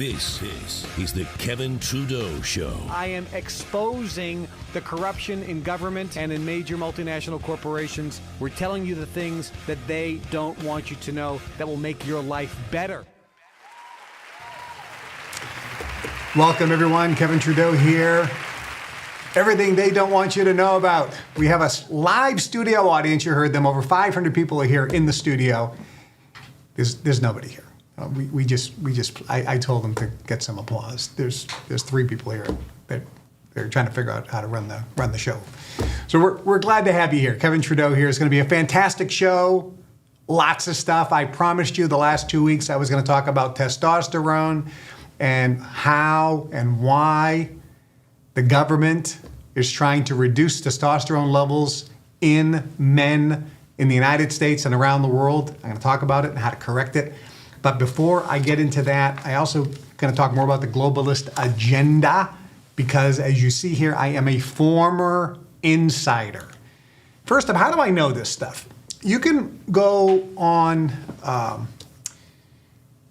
This is the Kevin Trudeau Show. I am exposing the corruption in government and in major multinational corporations. We're telling you the things that they don't want you to know that will make your life better. Welcome, everyone. Kevin Trudeau here. Everything they don't want you to know about. We have a live studio audience. You heard them. Over 500 people are here in the studio. There's nobody here. I told them to get some applause. There's 3 people here that they're trying to figure out how to run the show. So we're glad to have you here. Kevin Trudeau here. It's going to be a fantastic show. Lots of stuff. I promised you the last 2 weeks I was going to talk about testosterone and how and why the government is trying to reduce testosterone levels in men in the United States and around the world. I'm going to talk about it and how to correct it. But before I get into that, I also going to talk more about the globalist agenda, because as you see here, I am a former insider. First up, how do I know this stuff? You can go on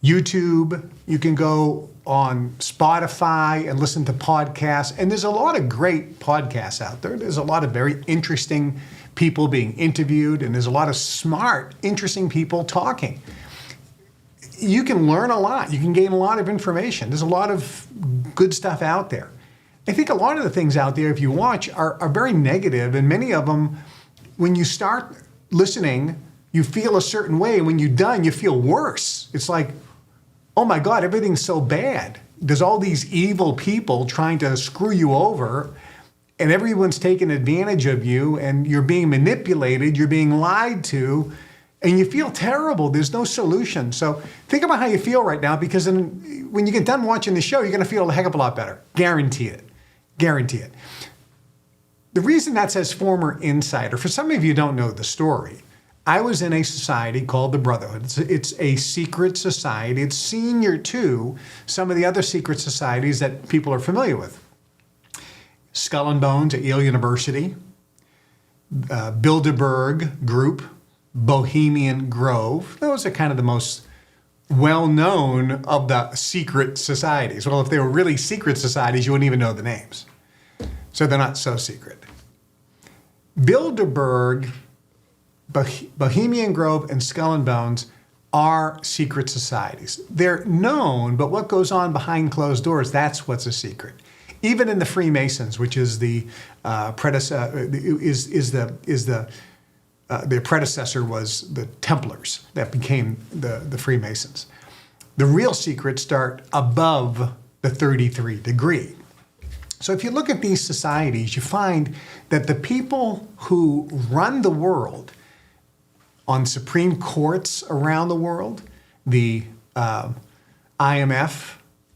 YouTube, you can go on Spotify and listen to podcasts, and there's a lot of great podcasts out there. There's a lot of very interesting people being interviewed, and there's a lot of smart, interesting people talking. You can learn a lot. You can gain a lot of information. There's a lot of good stuff out there. I think a lot of the things out there, if you watch, are very negative, and many of them, when you start listening, you feel a certain way. When you're done, you feel worse. It's like, oh my God, everything's so bad. There's all these evil people trying to screw you over, and everyone's taking advantage of you, and you're being manipulated, you're being lied to, and you feel terrible. There's no solution. So think about how you feel right now, because when you get done watching the show, you're going to feel a heck of a lot better. Guarantee it. Guarantee it. The reason that says former insider, for some of you who don't know the story, I was in a society called the Brotherhood. It's a secret society. It's senior to some of the other secret societies that people are familiar with. Skull and Bones at Yale University, Bilderberg Group, Bohemian Grove. Those are kind of the most well-known of the secret societies. Well, if they were really secret societies, you wouldn't even know the names. So they're not so secret. Bilderberg, Bohemian Grove, and Skull and Bones are secret societies. They're known, but what goes on behind closed doors, that's what's a secret. Even in the Freemasons, which is the predecessor, their predecessor was the Templars that became the Freemasons. The real secrets start above the 33rd degree. So if you look at these societies, you find that the people who run the world on Supreme Courts around the world, the IMF,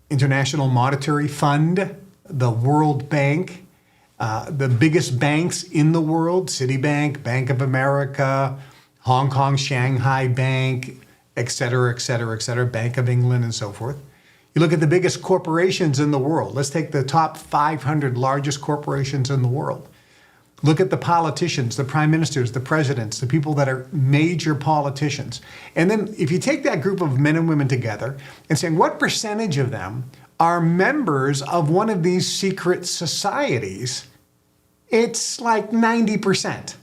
International Monetary Fund, the World Bank, the biggest banks in the world, Citibank, Bank of America, Hong Kong, Shanghai Bank, et cetera, Bank of England, and so forth. You look at the biggest corporations in the world. Let's take the top 500 largest corporations in the world. Look at the politicians, the prime ministers, the presidents, the people that are major politicians. And then if you take that group of men and women together and say, what percentage of them are members of one of these secret societies? It's like 90%.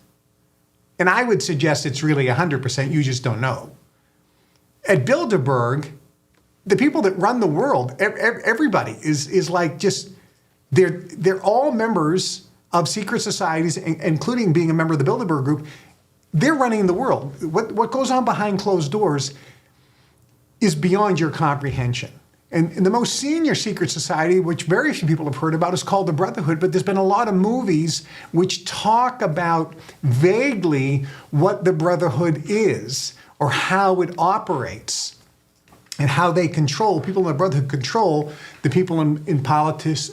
And I would suggest it's really 100%. You just don't know. At Bilderberg, the people that run the world, everybody is like just, they're all members of secret societies, including being a member of the Bilderberg Group. They're running the world. What goes on behind closed doors is beyond your comprehension. And the most senior secret society, which very few people have heard about, is called the Brotherhood, but there's been a lot of movies which talk about vaguely what the Brotherhood is or how it operates and how they control, people in the Brotherhood control the people in politics.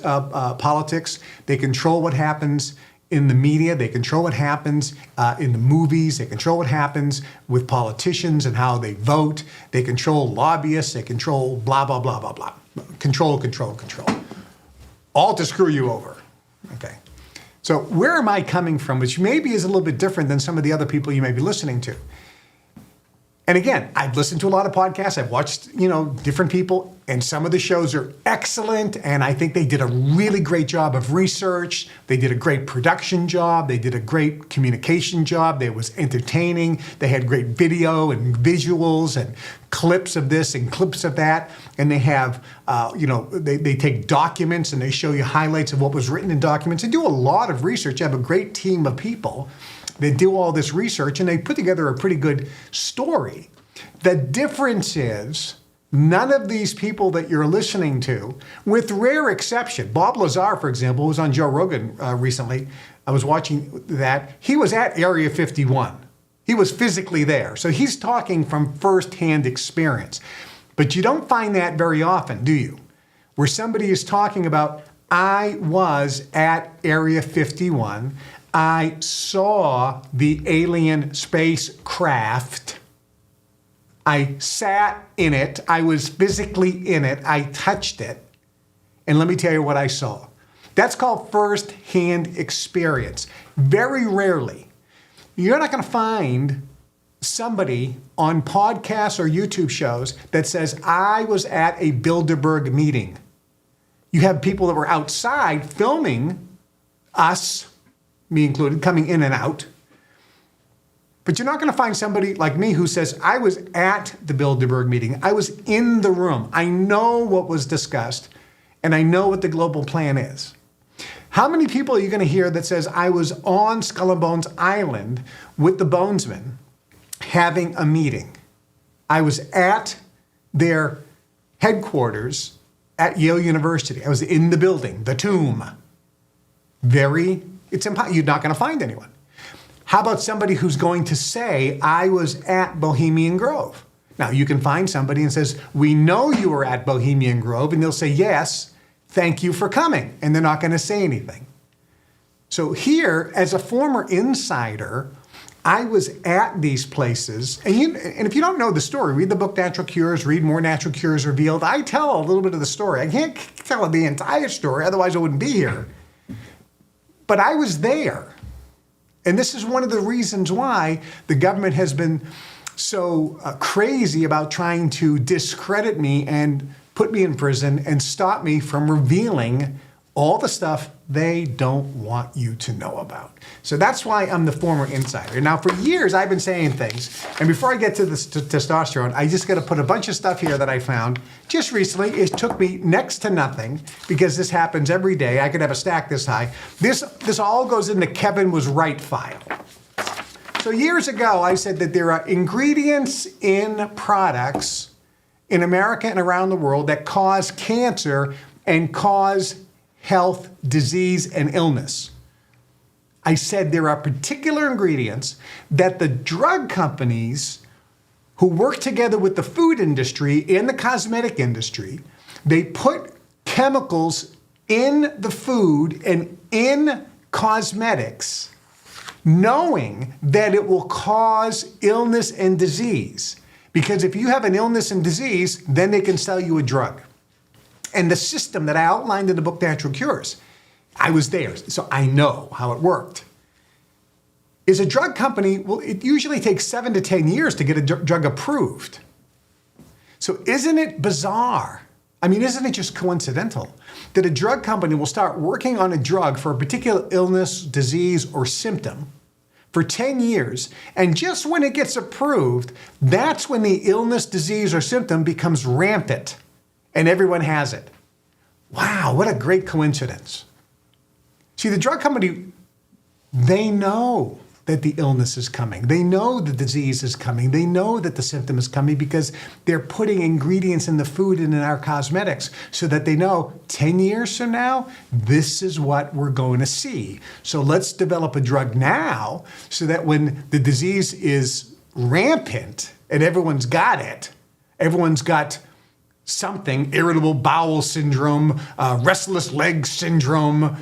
They control what happens in the media. They control what happens in the movies. They control what happens with politicians and how they vote. They control lobbyists. They control blah, blah, blah, blah, blah. Control. All to screw you over. Okay. So where am I coming from, which maybe is a little bit different than some of the other people you may be listening to? And again, I've listened to a lot of podcasts. I've watched, different people, and some of the shows are excellent. And I think they did a really great job of research. They did a great production job. They did a great communication job. They was entertaining. They had great video and visuals and clips of this and clips of that. And they have, they take documents and they show you highlights of what was written in documents. They do a lot of research. They have a great team of people. They do all this research and they put together a pretty good story. The difference is none of these people that you're listening to, with rare exception, Bob Lazar, for example, who was on Joe Rogan recently, I was watching that, he was at Area 51. He was physically there. So he's talking from firsthand experience. But you don't find that very often, do you? Where somebody is talking about, I was at Area 51. I saw the alien spacecraft. I sat in it. I was physically in it. I touched it. And let me tell you what I saw. That's called first-hand experience. Very rarely, you're not going to find somebody on podcasts or YouTube shows that says, I was at a Bilderberg meeting. You have people that were outside filming us, me included, coming in and out. But you're not going to find somebody like me who says, I was at the Bilderberg meeting. I was in the room. I know what was discussed, and I know what the global plan is. How many people are you going to hear that says, I was on Skull and Bones Island with the Bonesmen having a meeting? I was at their headquarters at Yale University. I was in the building, the tomb. It's impossible. You're not going to find anyone. How about somebody who's going to say, I was at Bohemian Grove? Now, you can find somebody and says, we know you were at Bohemian Grove, and they'll say, yes, thank you for coming, and they're not going to say anything. So here, as a former insider, I was at these places, and if you don't know the story, read the book Natural Cures, read More Natural Cures Revealed. I tell a little bit of the story. I can't tell the entire story, otherwise I wouldn't be here. But I was there. And this is one of the reasons why the government has been so crazy about trying to discredit me and put me in prison and stop me from revealing all the stuff they don't want you to know about. So that's why I'm the former insider. Now, for years, I've been saying things. And before I get to this testosterone, I just got to put a bunch of stuff here that I found just recently. It took me next to nothing because this happens every day. I could have a stack this high. This all goes in the Kevin Was Right file. So years ago, I said that there are ingredients in products in America and around the world that cause cancer and cause health, disease, and illness. I said there are particular ingredients that the drug companies who work together with the food industry and the cosmetic industry, they put chemicals in the food and in cosmetics, knowing that it will cause illness and disease. Because if you have an illness and disease, then they can sell you a drug. And the system that I outlined in the book Natural Cures, I was there, so I know how it worked. Is a drug company, well, it usually takes 7 to 10 years to get a drug approved. So isn't it bizarre? I mean, isn't it just coincidental that a drug company will start working on a drug for a particular illness, disease, or symptom for 10 years, and just when it gets approved, that's when the illness, disease, or symptom becomes rampant. And everyone has it. Wow, what a great coincidence. See, the drug company, they know that the illness is coming. They know the disease is coming. They know that the symptom is coming because they're putting ingredients in the food and in our cosmetics so that they know 10 years from now, this is what we're going to see. So let's develop a drug now so that when the disease is rampant and everyone's got it, everyone's got something, irritable bowel syndrome, restless leg syndrome,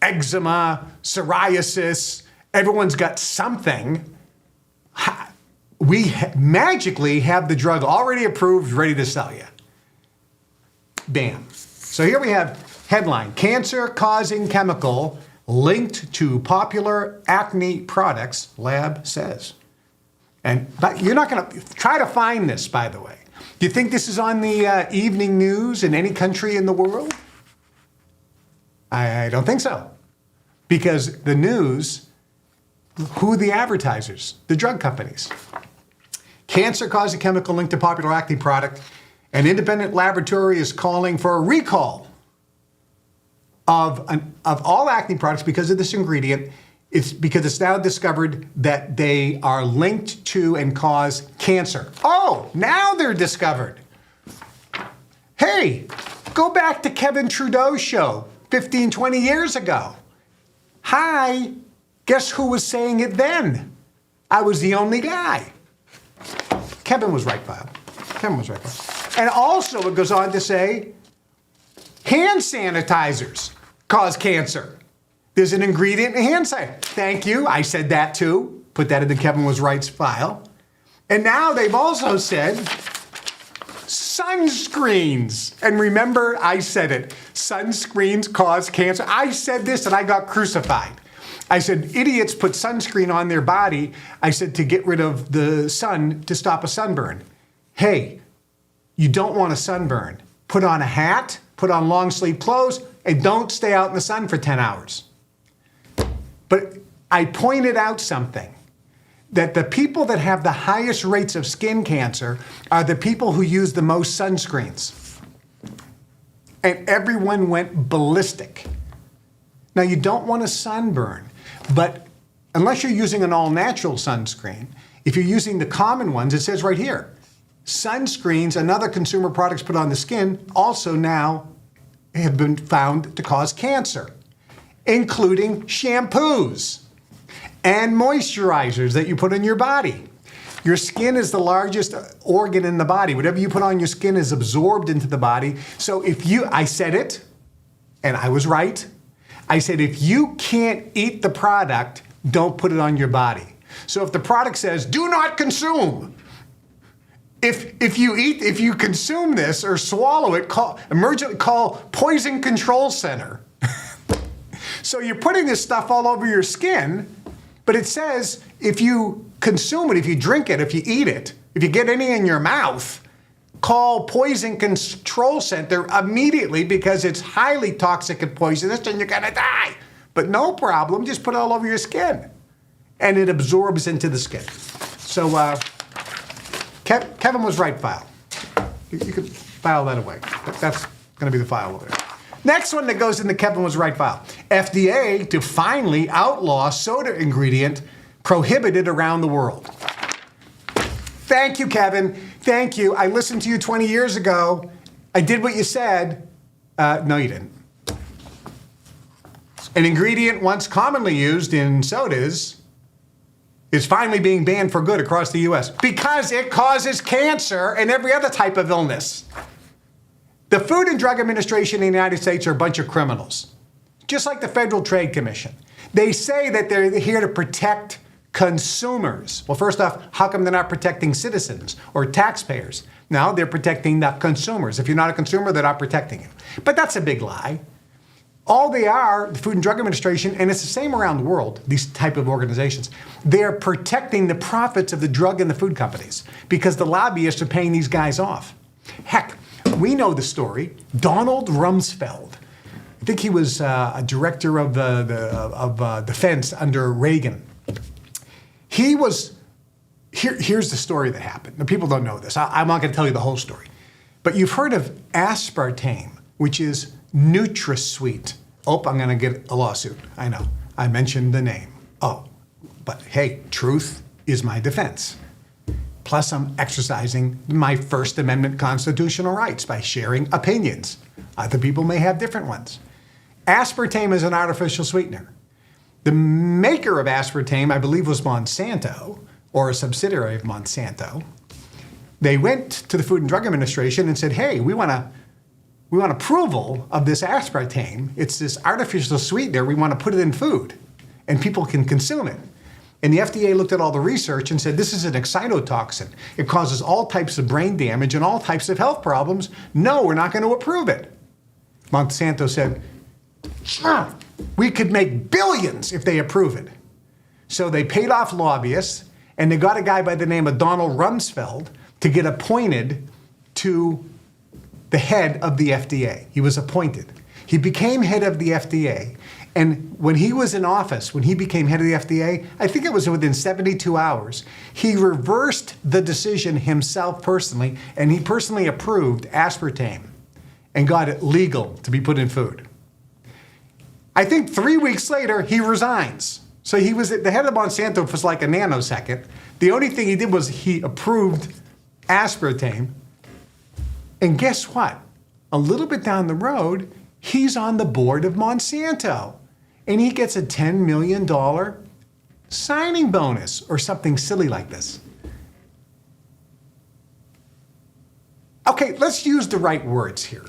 eczema, psoriasis. Everyone's got something. We magically have the drug already approved, ready to sell you. Bam. So here we have headline, cancer-causing chemical linked to popular acne products, lab says. But you're not going to try to find this, by the way. Do you think this is on the evening news in any country in the world? I don't think so. Because the news, who are the advertisers? The drug companies. Cancer-causing chemical linked to popular acne product. An independent laboratory is calling for a recall of all acne products because of this ingredient. It's because it's now discovered that they are linked to and cause cancer. Oh, now they're discovered. Hey, go back to Kevin Trudeau's show 15, 20 years ago. Hi, guess who was saying it then? I was the only guy. Kevin was right, Bob. Kevin was right, Bob. And also it goes on to say, hand sanitizers cause cancer. There's an ingredient in hand sanitizer. Thank you, I said that too. Put that in the Kevin Was Right's file. And now they've also said sunscreens. And remember, I said it. Sunscreens cause cancer. I said this and I got crucified. I said, idiots put sunscreen on their body. I said, to get rid of the sun, to stop a sunburn. Hey, you don't want a sunburn. Put on a hat, put on long sleeve clothes, and don't stay out in the sun for 10 hours. But I pointed out something, that the people that have the highest rates of skin cancer are the people who use the most sunscreens. And everyone went ballistic. Now, you don't want a sunburn, but unless you're using an all-natural sunscreen, if you're using the common ones, it says right here, sunscreens and other consumer products put on the skin also now have been found to cause cancer, including shampoos and moisturizers that you put on your body. Your skin is the largest organ in the body. Whatever you put on your skin is absorbed into the body. So I said it, and I was right. I said, if you can't eat the product, don't put it on your body. So if the product says, do not consume, if you consume this or swallow it, call Poison Control Center. So you're putting this stuff all over your skin, but it says if you consume it, if you drink it, if you eat it, if you get any in your mouth, call Poison Control Center immediately because it's highly toxic and poisonous and you're gonna die. But no problem, just put it all over your skin. And it absorbs into the skin. So Kevin was right file. You could file that away. That's gonna be the file over there. Next one that goes in the Kevin Was Right file. FDA to finally outlaw soda ingredient prohibited around the world. Thank you, Kevin. Thank you. I listened to you 20 years ago. I did what you said. No, you didn't. An ingredient once commonly used in sodas is finally being banned for good across the U.S. because it causes cancer and every other type of illness. The Food and Drug Administration in the United States are a bunch of criminals, just like the Federal Trade Commission. They say that they're here to protect consumers. Well, first off, how come they're not protecting citizens or taxpayers? No, they're protecting the consumers. If you're not a consumer, they're not protecting you. But that's a big lie. All they are, the Food and Drug Administration, and it's the same around the world, these type of organizations, they're protecting the profits of the drug and the food companies because the lobbyists are paying these guys off. Heck, we know the story. Donald Rumsfeld, I think he was a director of defense under Reagan. Here's the story that happened. Now, people don't know this. I'm not going to tell you the whole story. But you've heard of aspartame, which is NutraSweet. Oh, I'm going to get a lawsuit. I know. I mentioned the name. Oh, but hey, truth is my defense. Plus, I'm exercising my First Amendment constitutional rights by sharing opinions. Other people may have different ones. Aspartame is an artificial sweetener. The maker of aspartame, I believe, was Monsanto, or a subsidiary of Monsanto. They went to the Food and Drug Administration and said, hey, we want approval of this aspartame. It's this artificial sweetener. We want to put it in food, and people can consume it. And the FDA looked at all the research and said, this is an excitotoxin. It causes all types of brain damage and all types of health problems. No, we're not going to approve it. Monsanto said, sure, we could make billions if they approve it. So they paid off lobbyists, And they got a guy by the name of Donald Rumsfeld to get appointed to the head of the FDA. He was appointed. He became head of the FDA. And when he was in office, when he became head of the FDA, I think it was within 72 hours, he reversed the decision himself personally, and he personally approved aspartame and got it legal to be put in food. I think 3 weeks later, he resigns. So he was at the head of Monsanto for like a nanosecond. The only thing he did was he approved aspartame. And guess what? A little bit down the road, he's on the board of Monsanto. And he gets a $10 million signing bonus or something silly like this. Okay, let's use the right words here.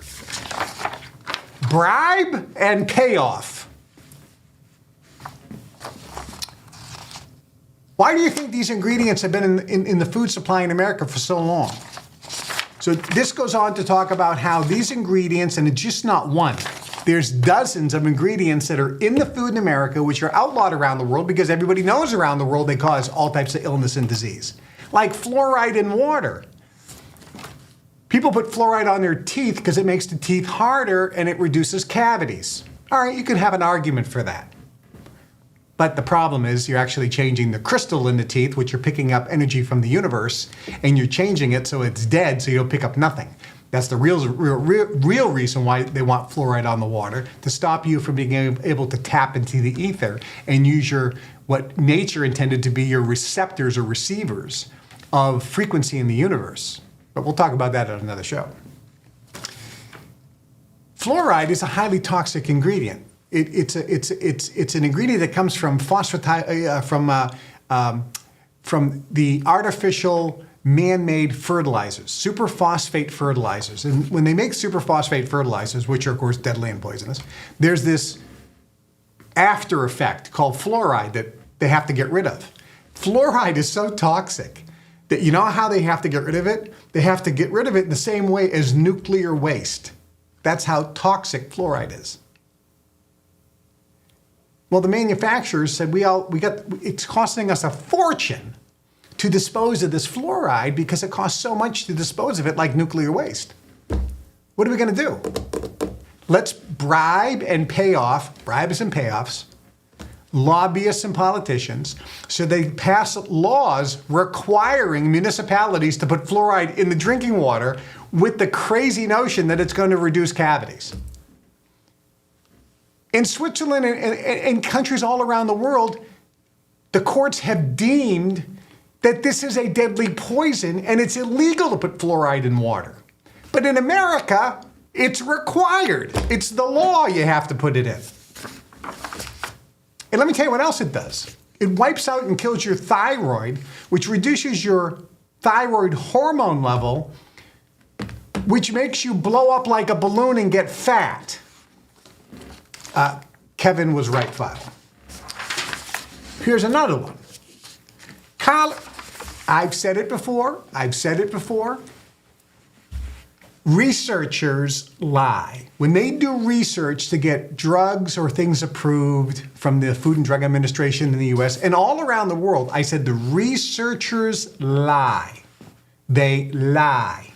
Bribe and payoff. Why do you think these ingredients have been in the food supply in America for so long? So this goes on to talk about how these ingredients, and it's just not one, there's dozens of ingredients that are in the food in America which are outlawed around the world because everybody knows around the world they cause all types of illness and disease. Like fluoride in water. People put fluoride on their teeth because it makes the teeth harder and it reduces cavities. All right, you could have an argument for that. But the problem is you're actually changing the crystal in the teeth, which are picking up energy from the universe, and you're changing it so it's dead so you'll pick up nothing. That's the real reason why they want fluoride on the water, to stop you from being able to tap into the ether and use what nature intended to be your receptors or receivers of frequency in the universe. But we'll talk about that at another show. Fluoride is a highly toxic ingredient. It's an ingredient that comes from from the artificial man-made fertilizers, superphosphate fertilizers. And when they make superphosphate fertilizers, which are of course deadly and poisonous, there's this after effect called fluoride that they have to get rid of. Fluoride is so toxic that you know how they have to get rid of it? They have to get rid of it in the same way as nuclear waste. That's how toxic fluoride is. Well, the manufacturers said it's costing us a fortune to dispose of this fluoride because it costs so much to dispose of it like nuclear waste. What are we going to do? Let's bribe and pay off, bribes and payoffs, lobbyists and politicians, so they pass laws requiring municipalities to put fluoride in the drinking water with the crazy notion that it's going to reduce cavities. In Switzerland and countries all around the world, the courts have deemed that this is a deadly poison and it's illegal to put fluoride in water. But in America, it's required. It's the law you have to put it in. And let me tell you what else it does. It wipes out and kills your thyroid, which reduces your thyroid hormone level, which makes you blow up like a balloon and get fat. Kevin was right, file. Here's another one. I've said it before. Researchers lie. When they do research to get drugs or things approved from the Food and Drug Administration in the US and all around the world, I said the researchers lie. They lie.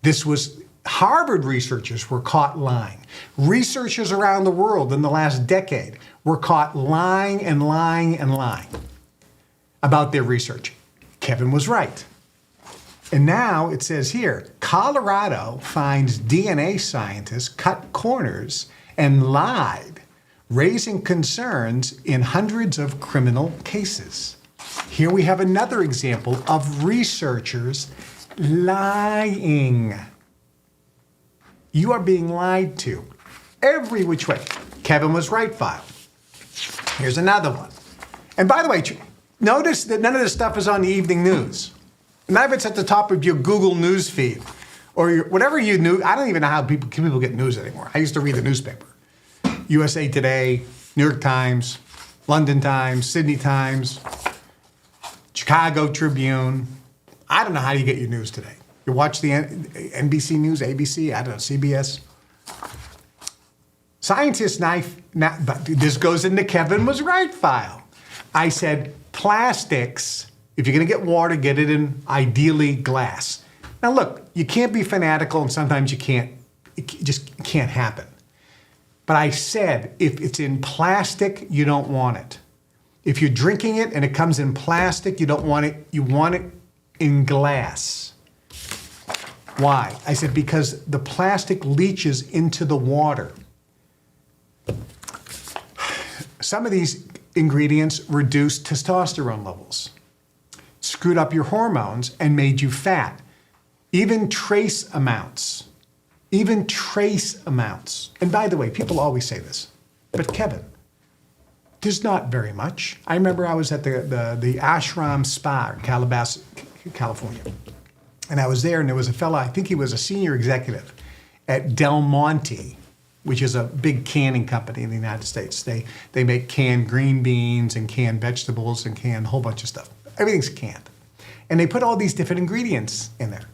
This was Harvard researchers were caught lying. Researchers around the world in the last decade were caught lying about their research. Kevin was right. And now it says here, Colorado finds DNA scientists cut corners and lied, raising concerns in hundreds of criminal cases. Here we have another example of researchers lying. You are being lied to every which way. Kevin was right, file. Here's another one. And by the way, notice that none of this stuff is on the evening news. None of it's at the top of your Google News feed or whatever you knew. I don't even know how people get news anymore. I used to read the newspaper. USA Today, New York Times, London Times, Sydney Times, Chicago Tribune. I don't know how you get your news today. You watch the NBC News, ABC, I don't know, CBS. Scientists but this goes into Kevin was right file. I said plastics If you're going to get water, get it in ideally glass. Now look, you can't be fanatical, and sometimes you can't. It just can't happen. But I said, if it's in plastic, you don't want it. If you're drinking it and it comes in plastic, you don't want it. You want it in glass. Why? I said, because the plastic leaches into the water. Some of these ingredients reduce testosterone levels, screwed up your hormones, and made you fat. Even trace amounts. Even trace amounts. And by the way, people always say this, but Kevin, there's not very much. I remember I was at the Ashram Spa in Calabasas, California. And I was there, and there was a fella, I think he was a senior executive at Del Monte, which is a big canning company in the United States. They make canned green beans and canned vegetables and canned a whole bunch of stuff. Everything's canned. And they put all these different ingredients in there.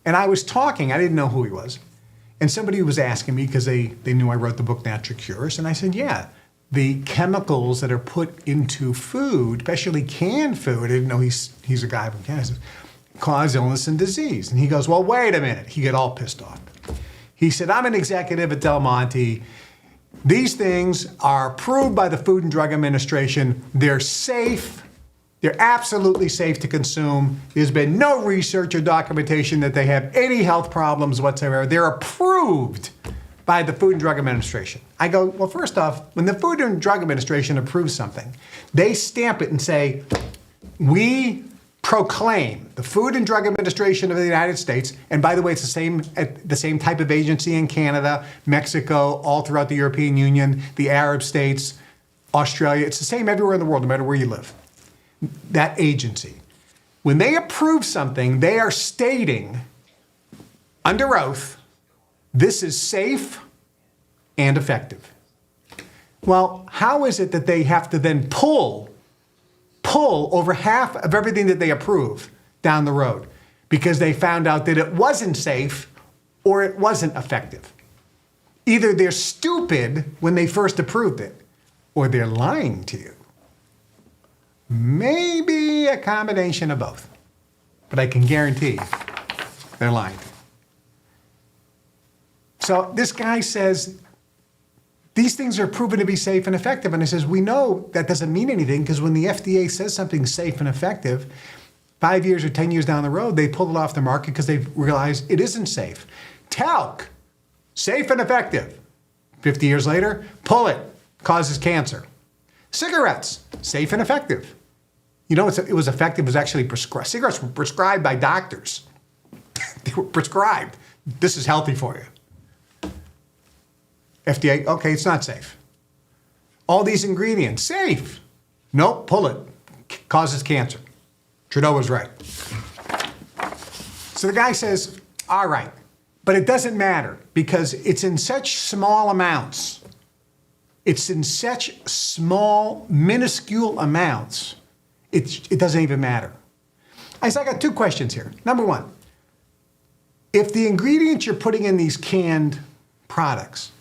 And I was talking, I didn't know who he was. And somebody was asking me, because they knew I wrote the book Natural Cures, and I said, yeah, the chemicals that are put into food, especially canned food, I didn't know he's a guy from Canada, cause illness and disease. And he goes, well, wait a minute. He got all pissed off. He said, I'm an executive at Del Monte. These things are approved by the Food and Drug Administration. They're safe. They're absolutely safe to consume. There's been no research or documentation that they have any health problems whatsoever. They're approved by the Food and Drug Administration. I go, well, first off, when the Food and Drug Administration approves something, they stamp it and say, we proclaim, the Food and Drug Administration of the United States, and by the way, it's the same type of agency in Canada, Mexico, all throughout the European Union, the Arab states, Australia. It's the same everywhere in the world, no matter where you live. That agency. When they approve something, they are stating under oath, this is safe and effective. Well, how is it that they have to then pull over half of everything that they approve down the road because they found out that it wasn't safe or it wasn't effective? Either they're stupid when they first approved it, or they're lying to you. Maybe a combination of both. But I can guarantee they're lying. So this guy says, these things are proven to be safe and effective. And he says, we know that doesn't mean anything because when the FDA says something's safe and effective, 5 years or 10 years down the road, they pull it off the market because they realize it isn't safe. Talc, safe and effective. 50 years later, pull it, causes cancer. Cigarettes, safe and effective. You know, it was effective, it was actually prescribed. Cigarettes were prescribed by doctors. They were prescribed. This is healthy for you. FDA, okay, it's not safe. All these ingredients, safe. Nope, pull it. Causes cancer. Trudeau was right. So the guy says, all right, but it doesn't matter because it's in such small amounts. It's in such small, minuscule amounts, it doesn't even matter. I said, I got two questions here. Number one, if the ingredients you're putting in these canned products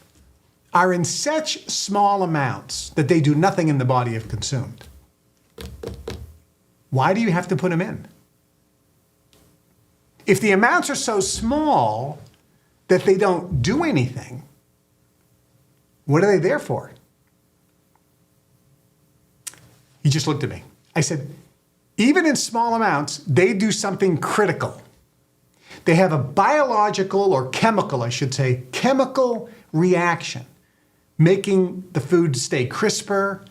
are in such small amounts that they do nothing in the body if consumed, why do you have to put them in? If the amounts are so small that they don't do anything, what are they there for? He just looked at me. I said, even in small amounts, they do something critical. They have a biological or chemical, I should say, chemical reaction, making the food stay crisper,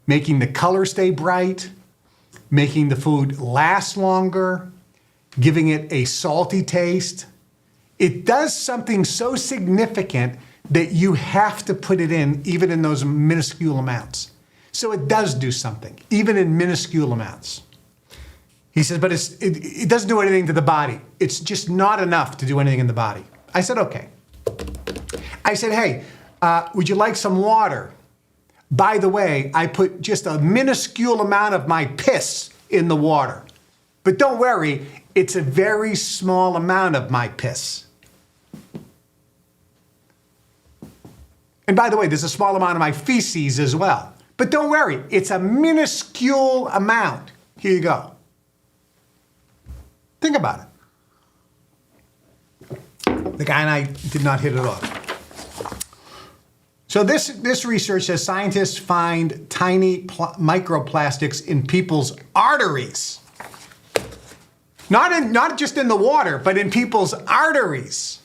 making the color stay bright, making the food last longer, giving it a salty taste. It does something so significant that you have to put it in even in those minuscule amounts. So it does do something, even in minuscule amounts. He says, but it doesn't do anything to the body. It's just not enough to do anything in the body. I said, okay. I said, hey, would you like some water? By the way, I put just a minuscule amount of my piss in the water. But don't worry, it's a very small amount of my piss. And by the way, there's a small amount of my feces as well. But don't worry, it's a minuscule amount. Here you go. Think about it. The guy and I did not hit it off. So this research says scientists find tiny microplastics in people's arteries. Not just in the water, but in people's arteries.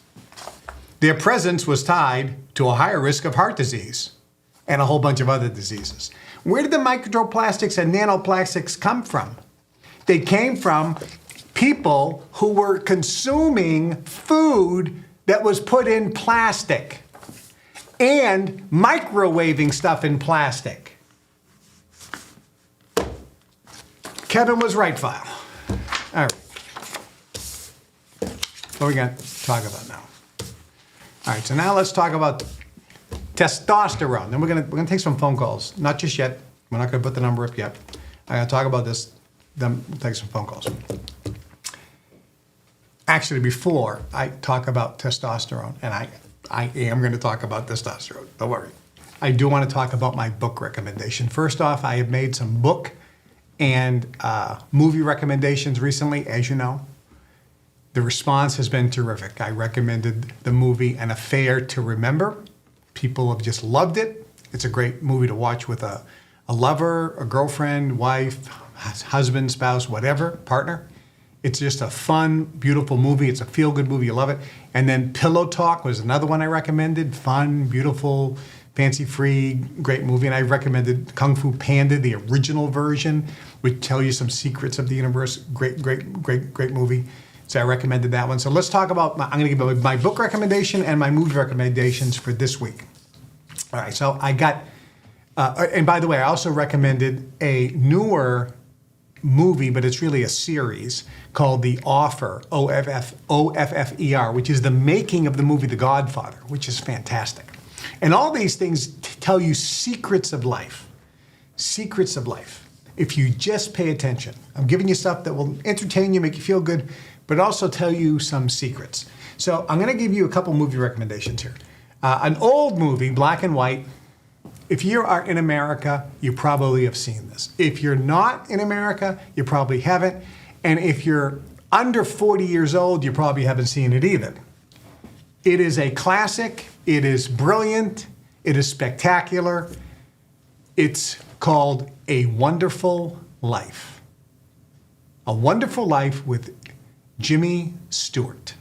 Their presence was tied to a higher risk of heart disease and a whole bunch of other diseases. Where did the microplastics and nanoplastics come from? They came from people who were consuming food that was put in plastic and microwaving stuff in plastic. Kevin was right, file. All right. What are we going to talk about now? All right, so now let's talk about testosterone. Then we're gonna take some phone calls. Not just yet. We're not gonna put the number up yet. I'm gonna talk about this. Then we'll take some phone calls. Actually, before I talk about testosterone, and I am going to talk about testosterone. Don't worry. I do want to talk about my book recommendation. First off, I have made some book and movie recommendations recently, as you know. The response has been terrific. I recommended the movie An Affair to Remember. People have just loved it. It's a great movie to watch with a lover, a girlfriend, wife, husband, spouse, whatever, partner. It's just a fun, beautiful movie. It's a feel-good movie. You love it. And then Pillow Talk was another one I recommended. Fun, beautiful, fancy-free, great movie. And I recommended Kung Fu Panda, the original version, which tell you some secrets of the universe. Great movie. So I recommended that one. So let's talk about, I'm going to give my book recommendation and my movie recommendations for this week. All right, so I got, and by the way, I also recommended a newer movie, but it's really a series called The Offer, O-F-F-E-R, which is the making of the movie The Godfather, which is fantastic. And all these things tell you secrets of life. Secrets of life. If you just pay attention. I'm giving you stuff that will entertain you, make you feel good, but also tell you some secrets. So I'm going to give you a couple movie recommendations here. An old movie, black and white. If you are in America, you probably have seen this. If you're not in America, you probably haven't. And if you're under 40 years old, you probably haven't seen it either. It is a classic. It is brilliant. It is spectacular. It's called A Wonderful Life. A Wonderful Life with James Stewart.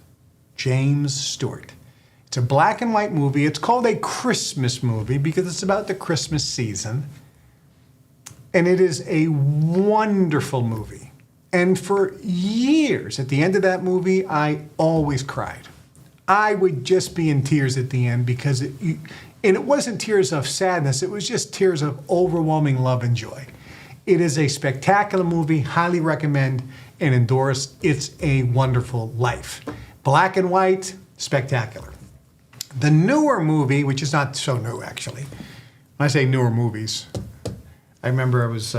It's a black and white movie. It's called a Christmas movie because it's about the Christmas season. And it is a wonderful movie. And for years, at the end of that movie, I always cried. I would just be in tears at the end because and it wasn't tears of sadness. It was just tears of overwhelming love and joy. It is a spectacular movie. Highly recommend and endorse. It's A Wonderful Life. Black and white, spectacular. The newer movie, which is not so new actually. When I say newer movies, I remember I was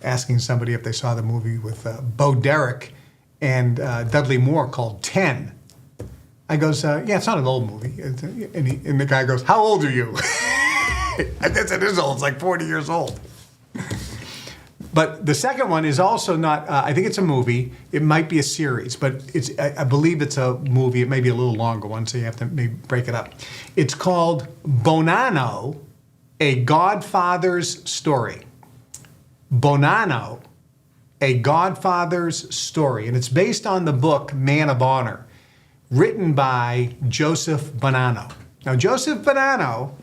asking somebody if they saw the movie with Bo Derek and Dudley Moore called 10. I goes, yeah, it's not an old movie. And the guy goes, how old are you? I guess it is old. It's like 40 years old. But the second one is also not, I think it's a movie. It might be a series, but I believe it's a movie. It may be a little longer one, so you have to maybe break it up. It's called Bonanno, A Godfather's Story. Bonanno, A Godfather's Story. And it's based on the book Man of Honor, written by Joseph Bonanno. Now, Joseph Bonanno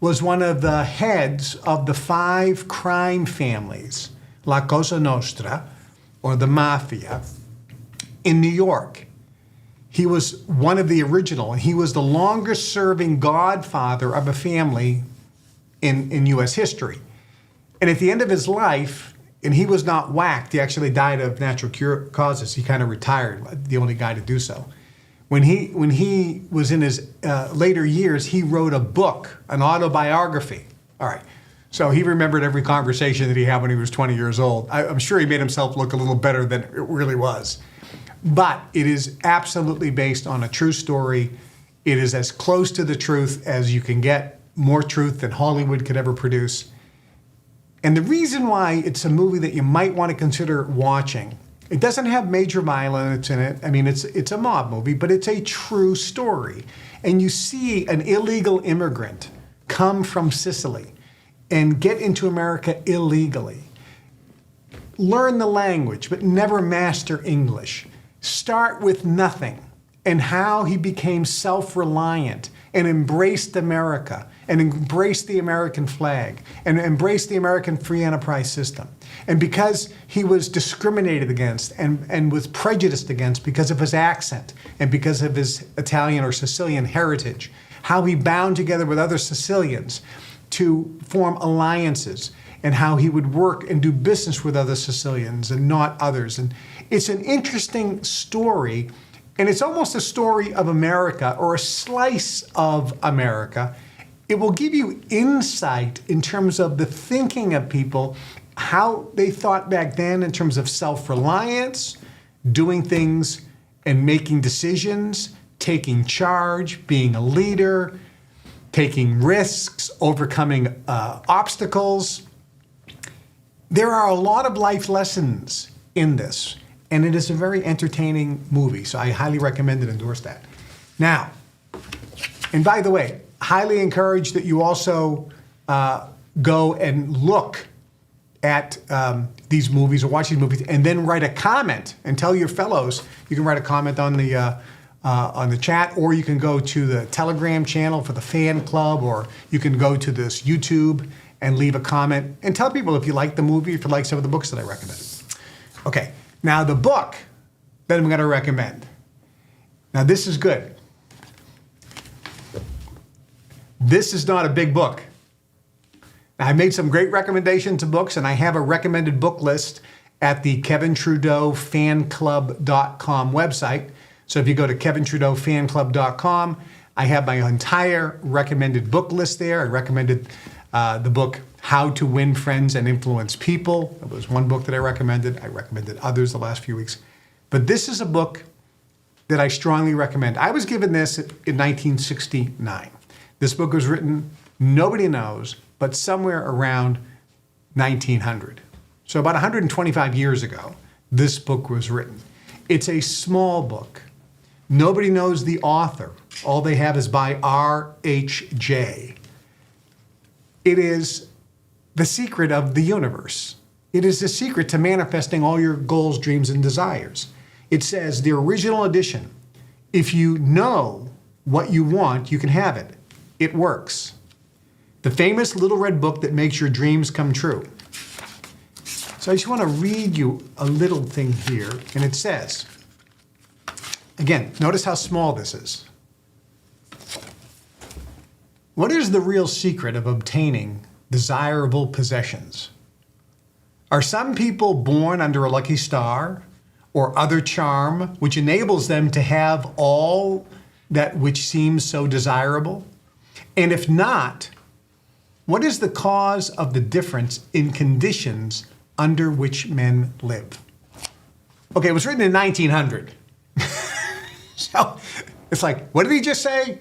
was one of the heads of the 5 crime families, La Cosa Nostra, or the Mafia, in New York. He was one of the original, and he was the longest serving godfather of a family in U.S. history. And at the end of his life, and he was not whacked, he actually died of natural causes. He kind of retired, the only guy to do so. When he was in his later years, he wrote a book, an autobiography. All right. So he remembered every conversation that he had when he was 20 years old. I'm sure he made himself look a little better than it really was. But it is absolutely based on a true story. It is as close to the truth as you can get, more truth than Hollywood could ever produce. And the reason why it's a movie that you might want to consider watching It doesn't have major violence in it. I mean, it's a mob movie, but it's a true story. And you see an illegal immigrant come from Sicily and get into America illegally. Learn the language, but never master English. Start with nothing, and how he became self-reliant and embraced America and embraced the American flag and embraced the American free enterprise system. And because he was discriminated against and was prejudiced against because of his accent and because of his Italian or Sicilian heritage, how he bound together with other Sicilians to form alliances, and how he would work and do business with other Sicilians and not others. And it's an interesting story, and it's almost a story of America, or a slice of America. It will give you insight in terms of the thinking of people, how they thought back then in terms of self-reliance, doing things and making decisions, taking charge, being a leader, taking risks, overcoming obstacles. There are a lot of life lessons in this, and it is a very entertaining movie, so I highly recommend and endorse that. Now, and by the way, highly encourage that you also go and look at these movies or watch these movies, and then write a comment and tell your fellows. You can write a comment on the chat, or you can go to the Telegram channel for the fan club, or you can go to this YouTube and leave a comment and tell people if you like the movie, if you like some of the books that I recommended. Okay, now the book that I'm going to recommend. Now this is good. This is not a big book. Now, I made some great recommendations of books, and I have a recommended book list at the KevinTrudeauFanClub.com website. So if you go to KevinTrudeauFanClub.com, I have my entire recommended book list there. I recommended the book How to Win Friends and Influence People. It was one book that I recommended. I recommended others the last few weeks. But this is a book that I strongly recommend. I was given this in 1969. This book was written, nobody knows, but somewhere around 1900. So about 125 years ago, this book was written. It's a small book. Nobody knows the author. All they have is by R.H.J. It is the secret of the universe. It is the secret to manifesting all your goals, dreams, and desires. It says, the original edition, if you know what you want, you can have it. It works. The famous little red book that makes your dreams come true. So I just want to read you a little thing here, and it says, again, notice how small this is. What is the real secret of obtaining desirable possessions? Are some people born under a lucky star or other charm which enables them to have all that which seems so desirable? And if not, what is the cause of the difference in conditions under which men live? Okay, it was written in 1900. So it's like, what did he just say?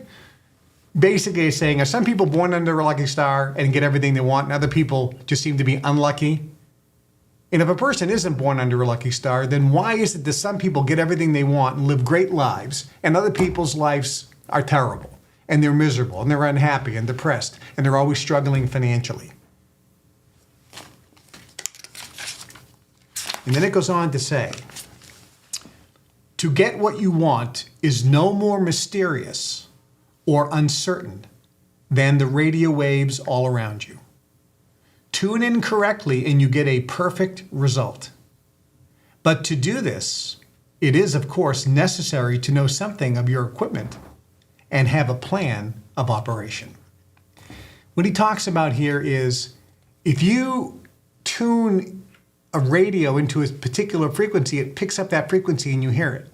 Basically, he's saying, are some people born under a lucky star and get everything they want, and other people just seem to be unlucky? And if a person isn't born under a lucky star, then why is it that some people get everything they want and live great lives, and other people's lives are terrible, and they're miserable, and they're unhappy and depressed, and they're always struggling financially? And then it goes on to say, to get what you want is no more mysterious or uncertain than the radio waves all around you. Tune in correctly and you get a perfect result. But to do this, it is, of course, necessary to know something of your equipment and have a plan of operation. What he talks about here is, if you tune a radio into a particular frequency, it picks up that frequency and you hear it.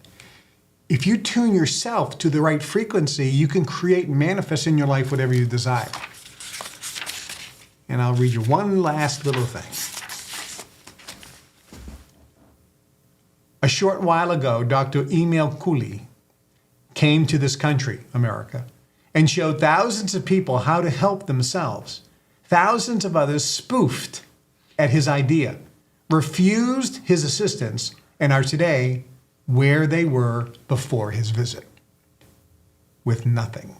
If you tune yourself to the right frequency, you can create and manifest in your life whatever you desire. And I'll read you one last little thing. A short while ago, Dr. Emil Cooley came to this country, America, and showed thousands of people how to help themselves. Thousands of others spoofed at his idea, refused his assistance, and are today where they were before his visit, with nothing.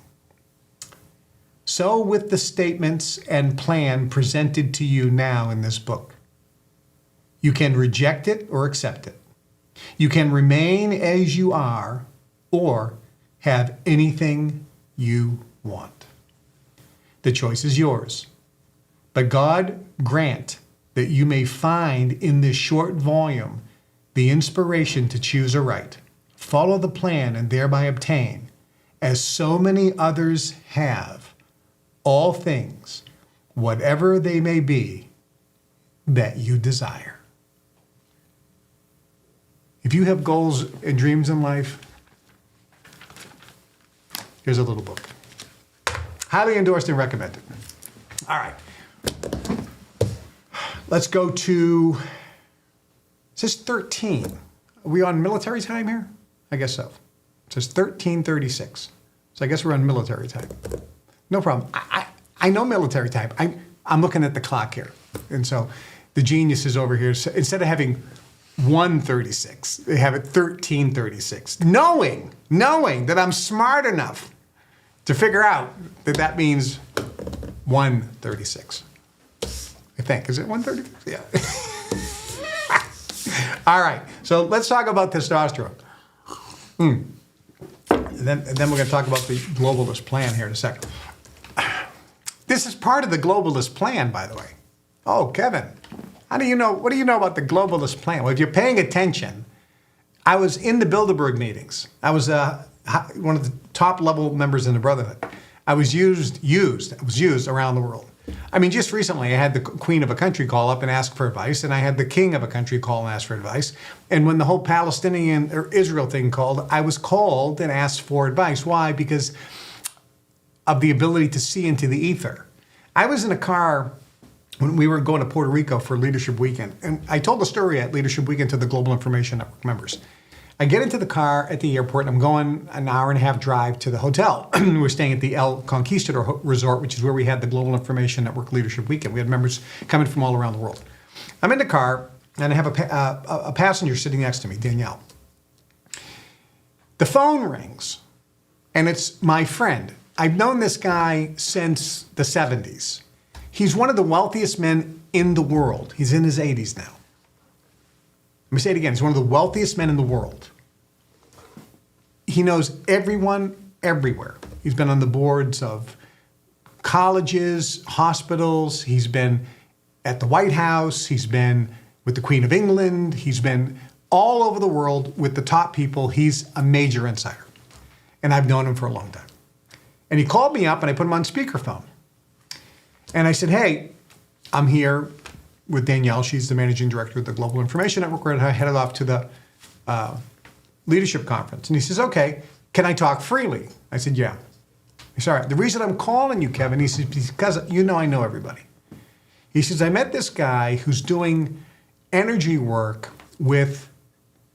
So with the statements and plan presented to you now in this book. You can reject it or accept it. You can remain as you are or have anything you want. The choice is yours. But God grant that you may find in this short volume the inspiration to choose aright, follow the plan, and thereby obtain, as so many others have, all things, whatever they may be, that you desire. If you have goals and dreams in life, here's a little book. Highly endorsed and recommended. All right. Let's go to, it says 13. Are we on military time here? I guess so. It says 13:36. So I guess we're on military time. No problem. I know military time. I'm looking at the clock here. And so the genius is over here. So instead of having 1:36, they have it 13:36. Knowing that I'm smart enough to figure out that that means 1:36. I think. Is it 1:30? Yeah. All right. So let's talk about testosterone. And then we're going to talk about the globalist plan here in a second. This is part of the globalist plan, by the way. Oh, Kevin, how do you know? What do you know about the globalist plan? Well, if you're paying attention, I was in the Bilderberg meetings. I was one of the top level members in the Brotherhood. I was used around the world. I mean, just recently I had the queen of a country call up and ask for advice, and I had the king of a country call and ask for advice. And when the whole Palestinian or Israel thing called, I was called and asked for advice. Why? Because of the ability to see into the ether. I was in a car when we were going to Puerto Rico for Leadership Weekend, and I told the story at Leadership Weekend to the Global Information Network members. I get into the car at the airport, and I'm going an hour and a half drive to the hotel. We're staying at the El Conquistador Resort, which is where we had the Global Information Network Leadership Weekend. We had members coming from all around the world. I'm in the car, and I have a passenger sitting next to me, Danielle. The phone rings, and it's my friend. I've known this guy since the 70s. He's one of the wealthiest men in the world. He's in his 80s now. Let me say it again. He's one of the wealthiest men in the world. He knows everyone everywhere. He's been on the boards of colleges, hospitals. He's been at the White House. He's been with the Queen of England. He's been all over the world with the top people. He's a major insider. And I've known him for a long time. And he called me up, and I put him on speakerphone. And I said, hey, I'm here with Danielle. She's the managing director of the Global Information Network. We're headed off to the leadership conference. And he says, okay, can I talk freely? I said, yeah. He said, all right, the reason I'm calling you, Kevin, he says, because I know everybody. He says, I met this guy who's doing energy work with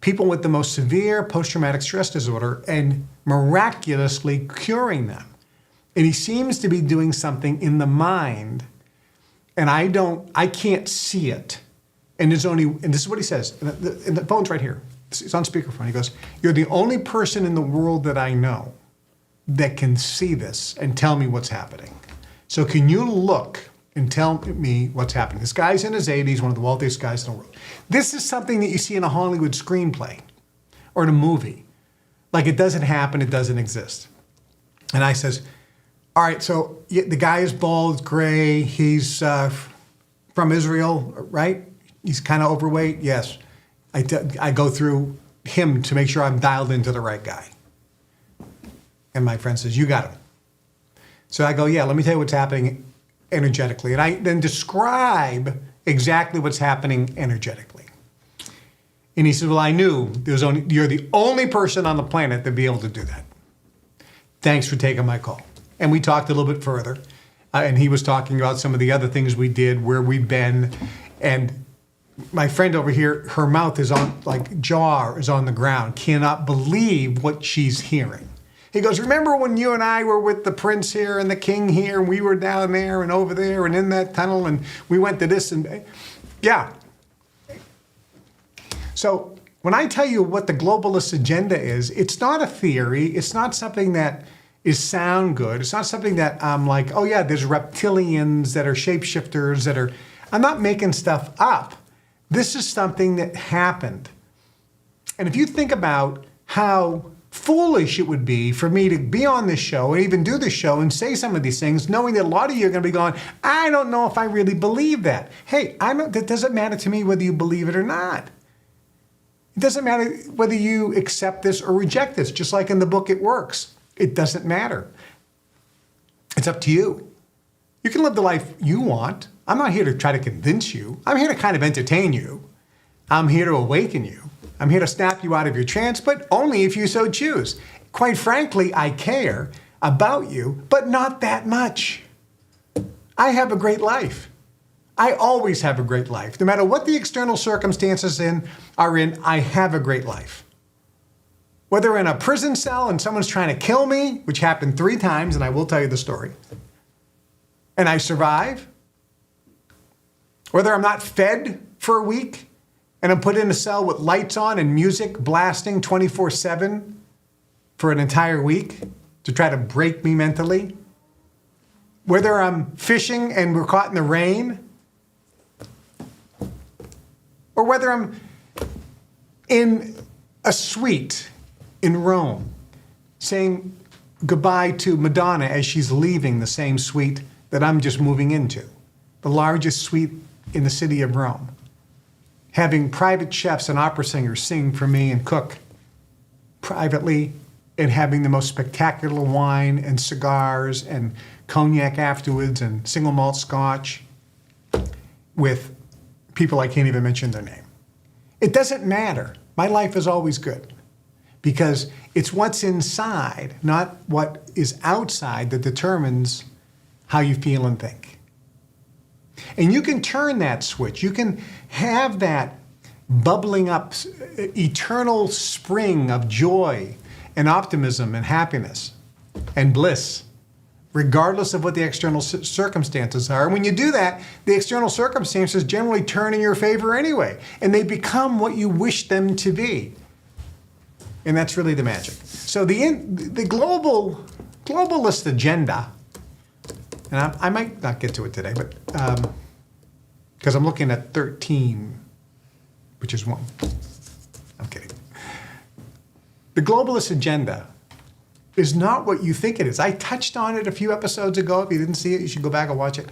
people with the most severe post-traumatic stress disorder and miraculously curing them. And he seems to be doing something in the mind, and I can't see it. And this is what he says, and the phone's right here. It's on speakerphone. He goes, you're the only person in the world that I know that can see this and tell me what's happening. So can you look and tell me what's happening? This guy's in his 80s, one of the wealthiest guys in the world. This is something that you see in a Hollywood screenplay or in a movie. Like, it doesn't happen, it doesn't exist. And I says, all right, so the guy is bald, gray, he's from Israel, right? He's kind of overweight, yes. I go through him to make sure I'm dialed into the right guy. And my friend says, you got him. So I go, yeah, let me tell you what's happening energetically. And I then describe exactly what's happening energetically. And he said, well, I knew you're the only person on the planet that'd be able to do that. Thanks for taking my call. And we talked a little bit further. And he was talking about some of the other things we did, where we've been. And my friend over here, her mouth is on, jaw is on the ground, cannot believe what she's hearing. He goes, remember when you and I were with the prince here and the king here, and we were down there and over there and in that tunnel, and we went to this and, yeah. So When I tell you what the globalist agenda is, it's not a theory. It's not something that is sound good. It's not something that I'm like, oh yeah, there's reptilians that are shapeshifters that are, I'm not making stuff up. This is something that happened. And if you think about how foolish it would be for me to be on this show and even do this show and say some of these things, knowing that a lot of you are going to be going, I don't know if I really believe that. Hey, that doesn't matter to me whether you believe it or not. It doesn't matter whether you accept this or reject this, just like in the book It Works. It doesn't matter. It's up to you. You can live the life you want. I'm not here to try to convince you. I'm here to kind of entertain you. I'm here to awaken you. I'm here to snap you out of your trance, but only if you so choose. Quite frankly, I care about you, but not that much. I have a great life. I always have a great life. No matter what the external circumstances are in, I have a great life. Whether in a prison cell and someone's trying to kill me, which happened 3 times, and I will tell you the story, and I survive, whether I'm not fed for a week, and I'm put in a cell with lights on and music blasting 24/7 for an entire week to try to break me mentally. Whether I'm fishing and we're caught in the rain, or whether I'm in a suite in Rome saying goodbye to Madonna as she's leaving the same suite that I'm just moving into, the largest suite in the city of Rome. Having private chefs and opera singers sing for me and cook privately, and having the most spectacular wine and cigars and cognac afterwards and single malt scotch with people I can't even mention their name. It doesn't matter. My life is always good because it's what's inside, not what is outside, that determines how you feel and think. And you can turn that switch. You can have that bubbling up eternal spring of joy and optimism and happiness and bliss, regardless of what the external circumstances are. And when you do that, the external circumstances generally turn in your favor anyway, and they become what you wish them to be. And that's really the magic. So the globalist agenda, and I might not get to it today, but because I'm looking at 13, which is 1. I'm kidding. The globalist agenda is not what you think it is. I touched on it a few episodes ago. If you didn't see it, you should go back and watch it.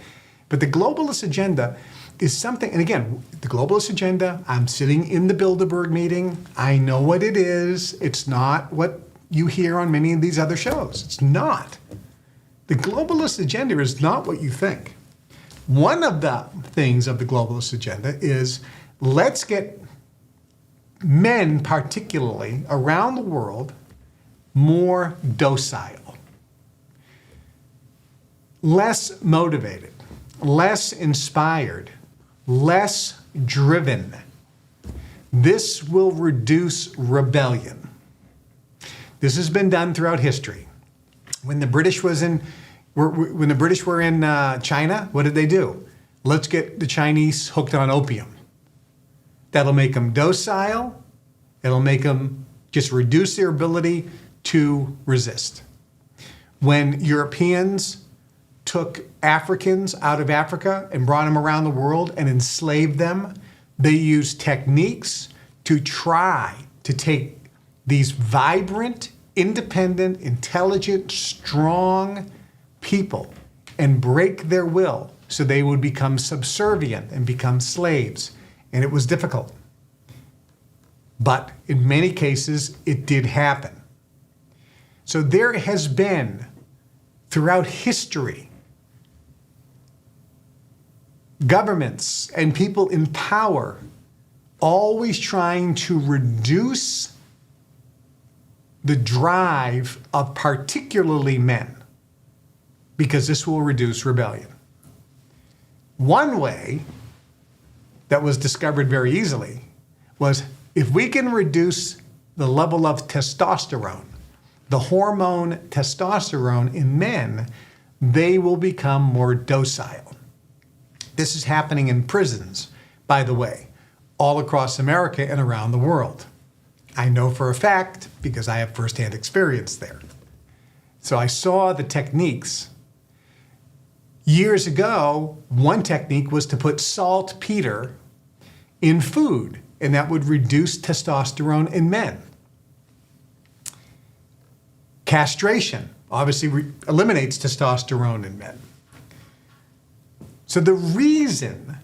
But the globalist agenda is something, and again, the globalist agenda, I'm sitting in the Bilderberg meeting. I know what it is. It's not what you hear on many of these other shows. It's not. The globalist agenda is not what you think. One of the things of the globalist agenda is let's get men, particularly around the world, more docile, less motivated, less inspired, less driven. This will reduce rebellion. This has been done throughout history. When the British were in China, what did they do? Let's get the Chinese hooked on opium. That'll make them docile. It'll make them just reduce their ability to resist. When Europeans took Africans out of Africa and brought them around the world and enslaved them, they used techniques to try to take these vibrant, independent, intelligent, strong people and break their will so they would become subservient and become slaves. And it was difficult. But in many cases, it did happen. So there has been, throughout history, governments and people in power always trying to reduce the drive of particularly men, because this will reduce rebellion. One way that was discovered very easily was if we can reduce the level of testosterone, the hormone testosterone in men, they will become more docile. This is happening in prisons, by the way, all across America and around the world. I know for a fact because I have firsthand experience there. So I saw the techniques. Years ago, one technique was to put saltpeter in food, and that would reduce testosterone in men. Castration obviously eliminates testosterone in men. So the reason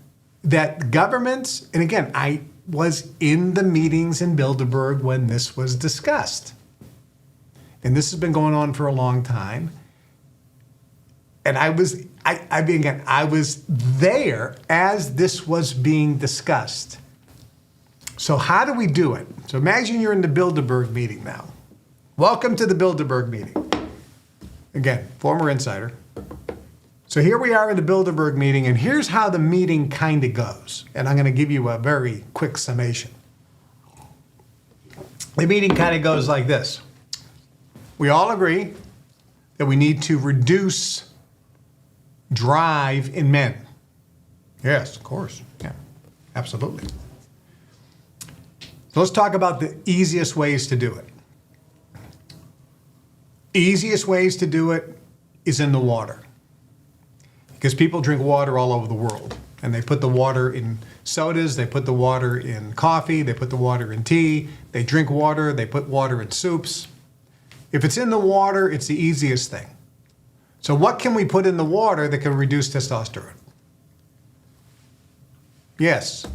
that governments, and again, I was in the meetings in Bilderberg when this was discussed, and this has been going on for a long time, and I was there as this was being discussed. So how do we do it? So imagine you're in the Bilderberg meeting now. Welcome to the Bilderberg meeting. Again, former insider. So here we are in the Bilderberg meeting, and here's how the meeting kind of goes. And I'm going to give you a very quick summation. The meeting kind of goes like this. We all agree that we need to reduce drive in men. Yes, of course. Yeah, absolutely. So let's talk about the easiest ways to do it. Easiest ways to do it is in the water. Because people drink water all over the world. And they put the water in sodas, they put the water in coffee, they put the water in tea, they drink water, they put water in soups. If it's in the water, it's the easiest thing. So what can we put in the water that can reduce testosterone? Yes,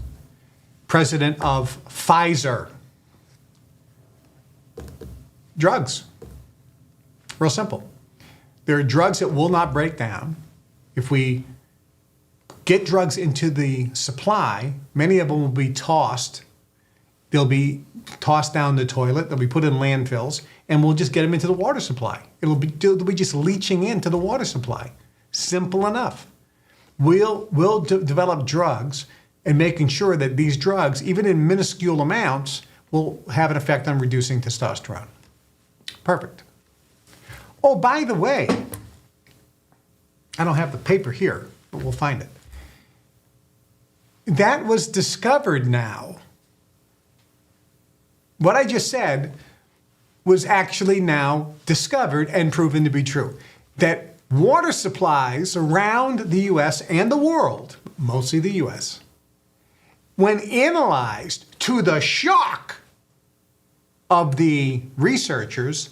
president of Pfizer. Drugs. Real simple. There are drugs that will not break down. If we get drugs into the supply, many of them will be tossed. They'll be tossed down the toilet. They'll be put in landfills, and we'll just get them into the water supply. They'll be just leaching into the water supply. Simple enough. We'll develop drugs and making sure that these drugs, even in minuscule amounts, will have an effect on reducing testosterone. Perfect. Oh, by the way, I don't have the paper here, but we'll find it. That was discovered now. What I just said was actually now discovered and proven to be true. That water supplies around the US and the world, mostly the US, when analyzed to the shock of the researchers,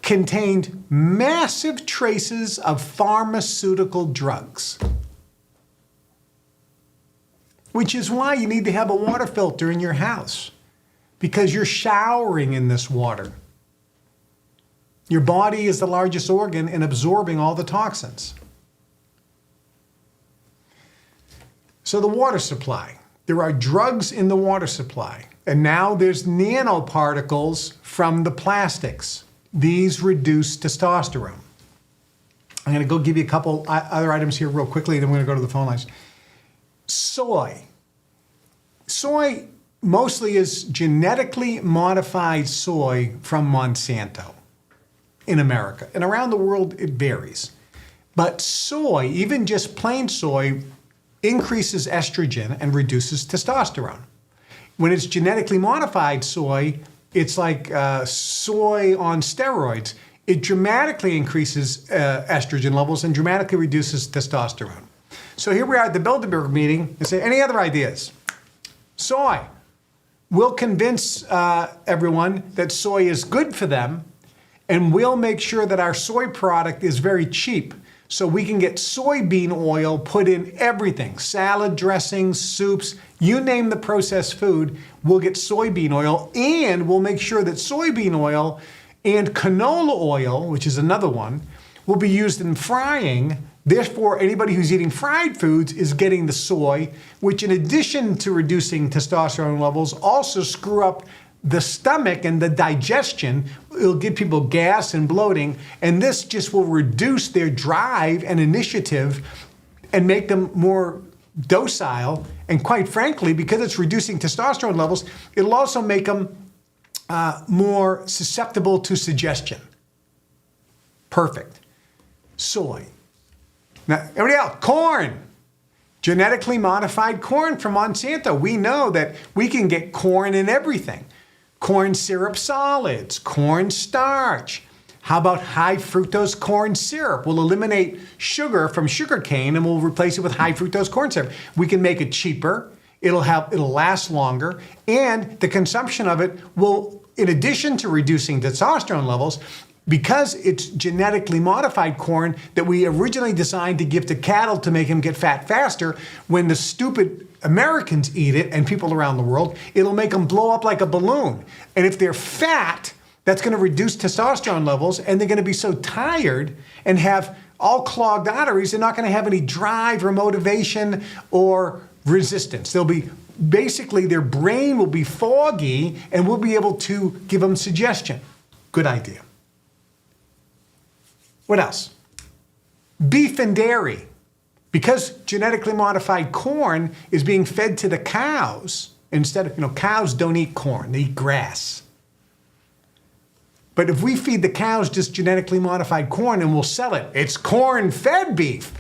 contained massive traces of pharmaceutical drugs. Which is why you need to have a water filter in your house, because you're showering in this water. Your body is the largest organ in absorbing all the toxins. So the water supply. There are drugs in the water supply. And now there's nanoparticles from the plastics. These reduce testosterone. I'm going to go give you a couple other items here real quickly, then we're going to go to the phone lines. Soy. Soy mostly is genetically modified soy from Monsanto in America. And around the world, it varies. But soy, even just plain soy, increases estrogen and reduces testosterone. When it's genetically modified soy, it's like soy on steroids. It dramatically increases estrogen levels and dramatically reduces testosterone. So here we are at the Bilderberg meeting and say, any other ideas? Soy. We'll convince everyone that soy is good for them, and we'll make sure that our soy product is very cheap. So we can get soybean oil put in everything, salad dressings, soups, you name the processed food, we'll get soybean oil, and we'll make sure that soybean oil and canola oil, which is another one, will be used in frying. Therefore, anybody who's eating fried foods is getting the soy, which in addition to reducing testosterone levels, also screw up the stomach and the digestion. It'll give people gas and bloating, and this just will reduce their drive and initiative and make them more docile. And quite frankly, because it's reducing testosterone levels, it'll also make them more susceptible to suggestion. Perfect. Soy. Now, everybody else, corn. Genetically modified corn from Monsanto. We know that we can get corn in everything. corn syrup solids, corn starch. How about high fructose corn syrup? We'll eliminate sugar from sugar cane and we'll replace it with high fructose corn syrup. We can make it cheaper. It'll last longer, and the consumption of it will, in addition to reducing testosterone levels, because it's genetically modified corn that we originally designed to give to cattle to make them get fat faster, when the stupid Americans eat it and people around the world, it'll make them blow up like a balloon. And if they're fat, that's going to reduce testosterone levels, and they're going to be so tired and have all clogged arteries, they're not going to have any drive or motivation or resistance. They'll be, basically their brain will be foggy, and we'll be able to give them suggestion. Good idea. What else? Beef and dairy. Because genetically modified corn is being fed to the cows, instead of, cows don't eat corn, they eat grass. But if we feed the cows just genetically modified corn and we'll sell it, it's corn-fed beef.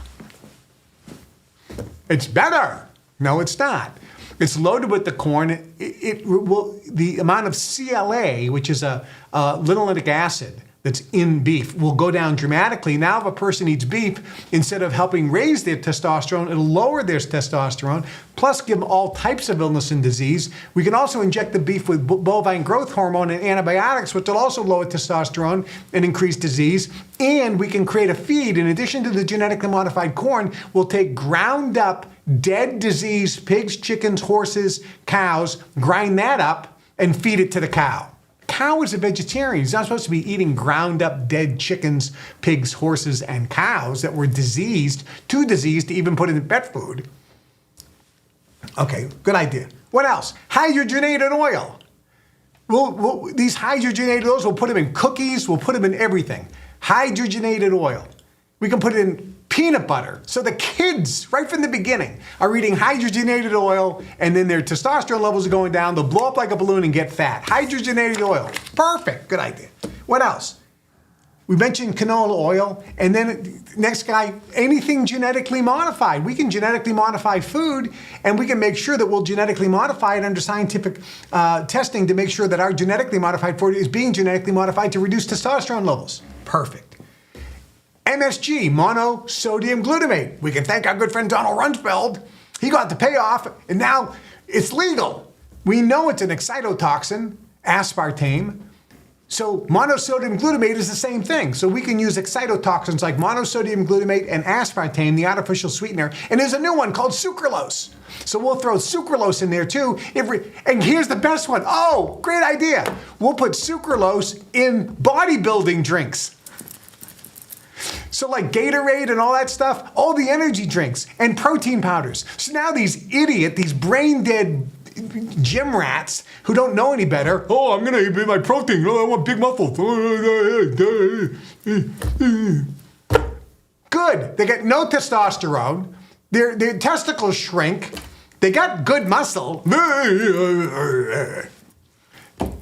It's better. No, it's not. It's loaded with the corn. The amount of CLA, which is a linoleic acid that's in beef, will go down dramatically. Now if a person eats beef, instead of helping raise their testosterone, it'll lower their testosterone, plus give them all types of illness and disease. We can also inject the beef with bovine growth hormone and antibiotics, which will also lower testosterone and increase disease. And we can create a feed. In addition to the genetically modified corn, we'll take ground up dead diseased pigs, chickens, horses, cows, grind that up and feed it to the cow. Cow is a vegetarian. He's not supposed to be eating ground up dead chickens, pigs, horses, and cows that were diseased, too diseased to even put in pet food. Okay, good idea. What else? Hydrogenated oil. These hydrogenated oils, we'll put them in cookies, we'll put them in everything. Hydrogenated oil. We can put it in peanut butter. So the kids, right from the beginning, are eating hydrogenated oil, and then their testosterone levels are going down. They'll blow up like a balloon and get fat. Hydrogenated oil. Perfect. Good idea. What else? We mentioned canola oil, and then next guy, anything genetically modified. We can genetically modify food, and we can make sure that we'll genetically modify it under scientific testing to make sure that our genetically modified food is being genetically modified to reduce testosterone levels. Perfect. MSG, monosodium glutamate. We can thank our good friend Donald Rumsfeld. He got the payoff, and now it's legal. We know it's an excitotoxin, aspartame. So monosodium glutamate is the same thing. So we can use excitotoxins like monosodium glutamate and aspartame, the artificial sweetener. And there's a new one called sucralose. So we'll throw sucralose in there too. And here's the best one. Oh, great idea. We'll put sucralose in bodybuilding drinks. So like Gatorade and all that stuff, all the energy drinks and protein powders. So now these brain dead gym rats who don't know any better, oh, I'm gonna eat my protein, oh, I want big muscles. Good, they get no testosterone, their testicles shrink, they got good muscle,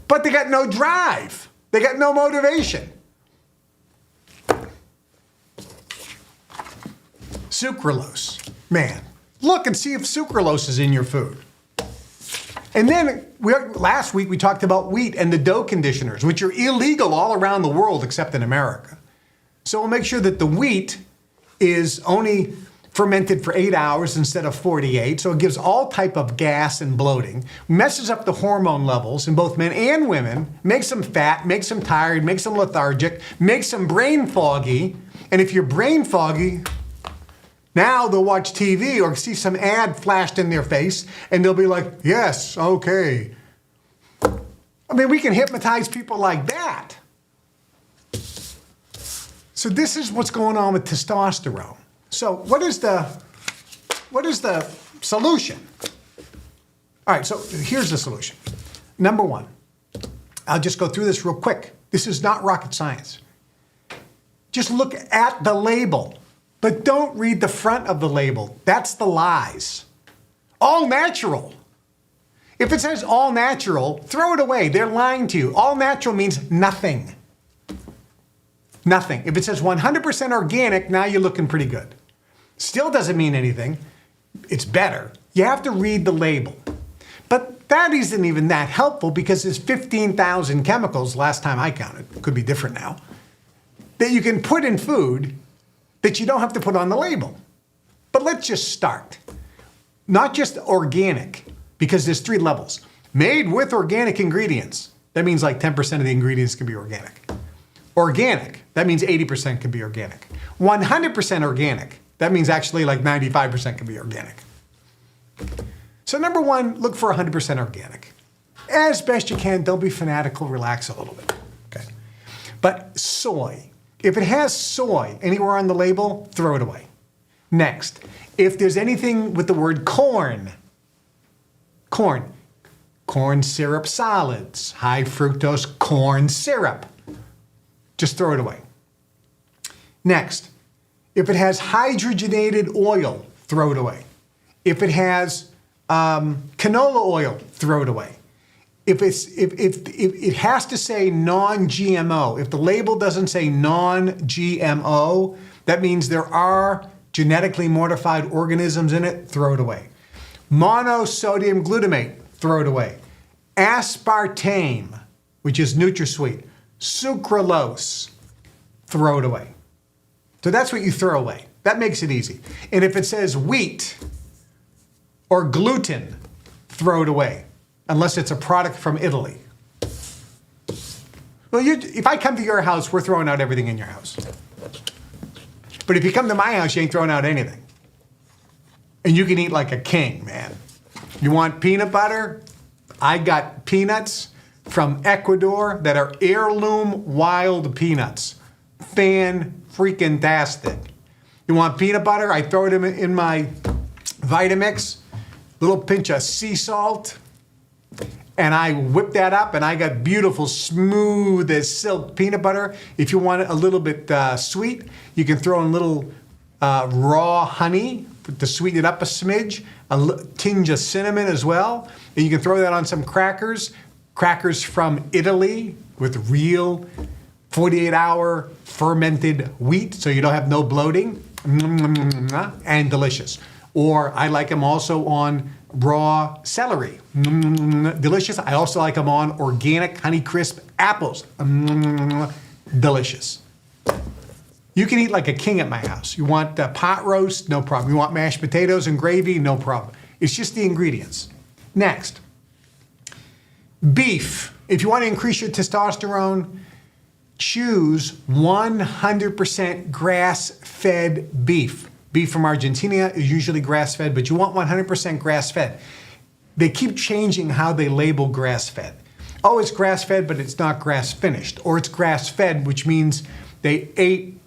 but they got no drive, they got no motivation. Sucralose. Man, look and see if sucralose is in your food. And then last week we talked about wheat and the dough conditioners, which are illegal all around the world except in America. So we'll make sure that the wheat is only fermented for 8 hours instead of 48. So it gives all type of gas and bloating, messes up the hormone levels in both men and women, makes them fat, makes them tired, makes them lethargic, makes them brain foggy. And if you're brain foggy, now they'll watch TV or see some ad flashed in their face and they'll be like, yes, okay. I mean, we can hypnotize people like that. So this is what's going on with testosterone. So what is the solution? All right, so here's the solution. Number one, I'll just go through this real quick. This is not rocket science. Just look at the label. But don't read the front of the label. That's the lies. All natural. If it says all natural, throw it away. They're lying to you. All natural means nothing. Nothing. If it says 100% organic, now you're looking pretty good. Still doesn't mean anything. It's better. You have to read the label. But that isn't even that helpful because there's 15,000 chemicals, last time I counted, could be different now, that you can put in food that you don't have to put on the label. But let's just start. Not just organic, because there's 3 levels. Made with organic ingredients. That means like 10% of the ingredients can be organic. Organic, that means 80% can be organic. 100% organic, that means actually like 95% can be organic. So number 1, look for 100% organic. As best you can, don't be fanatical, relax a little bit. Okay. But soy, if it has soy anywhere on the label, throw it away. Next, if there's anything with the word corn syrup solids, high fructose corn syrup, just throw it away. Next, if it has hydrogenated oil, throw it away. If it has canola oil, throw it away. If it has to say non-GMO, if the label doesn't say non-GMO, that means there are genetically modified organisms in it, throw it away. Monosodium glutamate, throw it away. Aspartame, which is NutraSweet. Sucralose, throw it away. So that's what you throw away. That makes it easy. And if it says wheat or gluten, throw it away, unless it's a product from Italy. Well, if I come to your house, we're throwing out everything in your house. But if you come to my house, you ain't throwing out anything. And you can eat like a king, man. You want peanut butter? I got peanuts from Ecuador that are heirloom wild peanuts. Fan-freaking-tastic. You want peanut butter? I throw it in my Vitamix, little pinch of sea salt, and I whip that up, and I got beautiful, smooth as silk peanut butter. If you want it a little bit sweet, you can throw in a little raw honey to sweeten it up a smidge, a tinge of cinnamon as well, and you can throw that on some crackers from Italy with real 48-hour fermented wheat, so you don't have no bloating, and delicious. Or I like them also on raw celery, delicious. I also like them on organic Honeycrisp apples, delicious. You can eat like a king at my house. You want pot roast? No problem. You want mashed potatoes and gravy? No problem. It's just the ingredients. Next, beef. If you want to increase your testosterone, choose 100% grass-fed beef. Beef from Argentina is usually grass-fed, but you want 100% grass-fed. They keep changing how they label grass-fed. Oh, it's grass-fed, but it's not grass-finished. Or it's grass-fed, which means they ate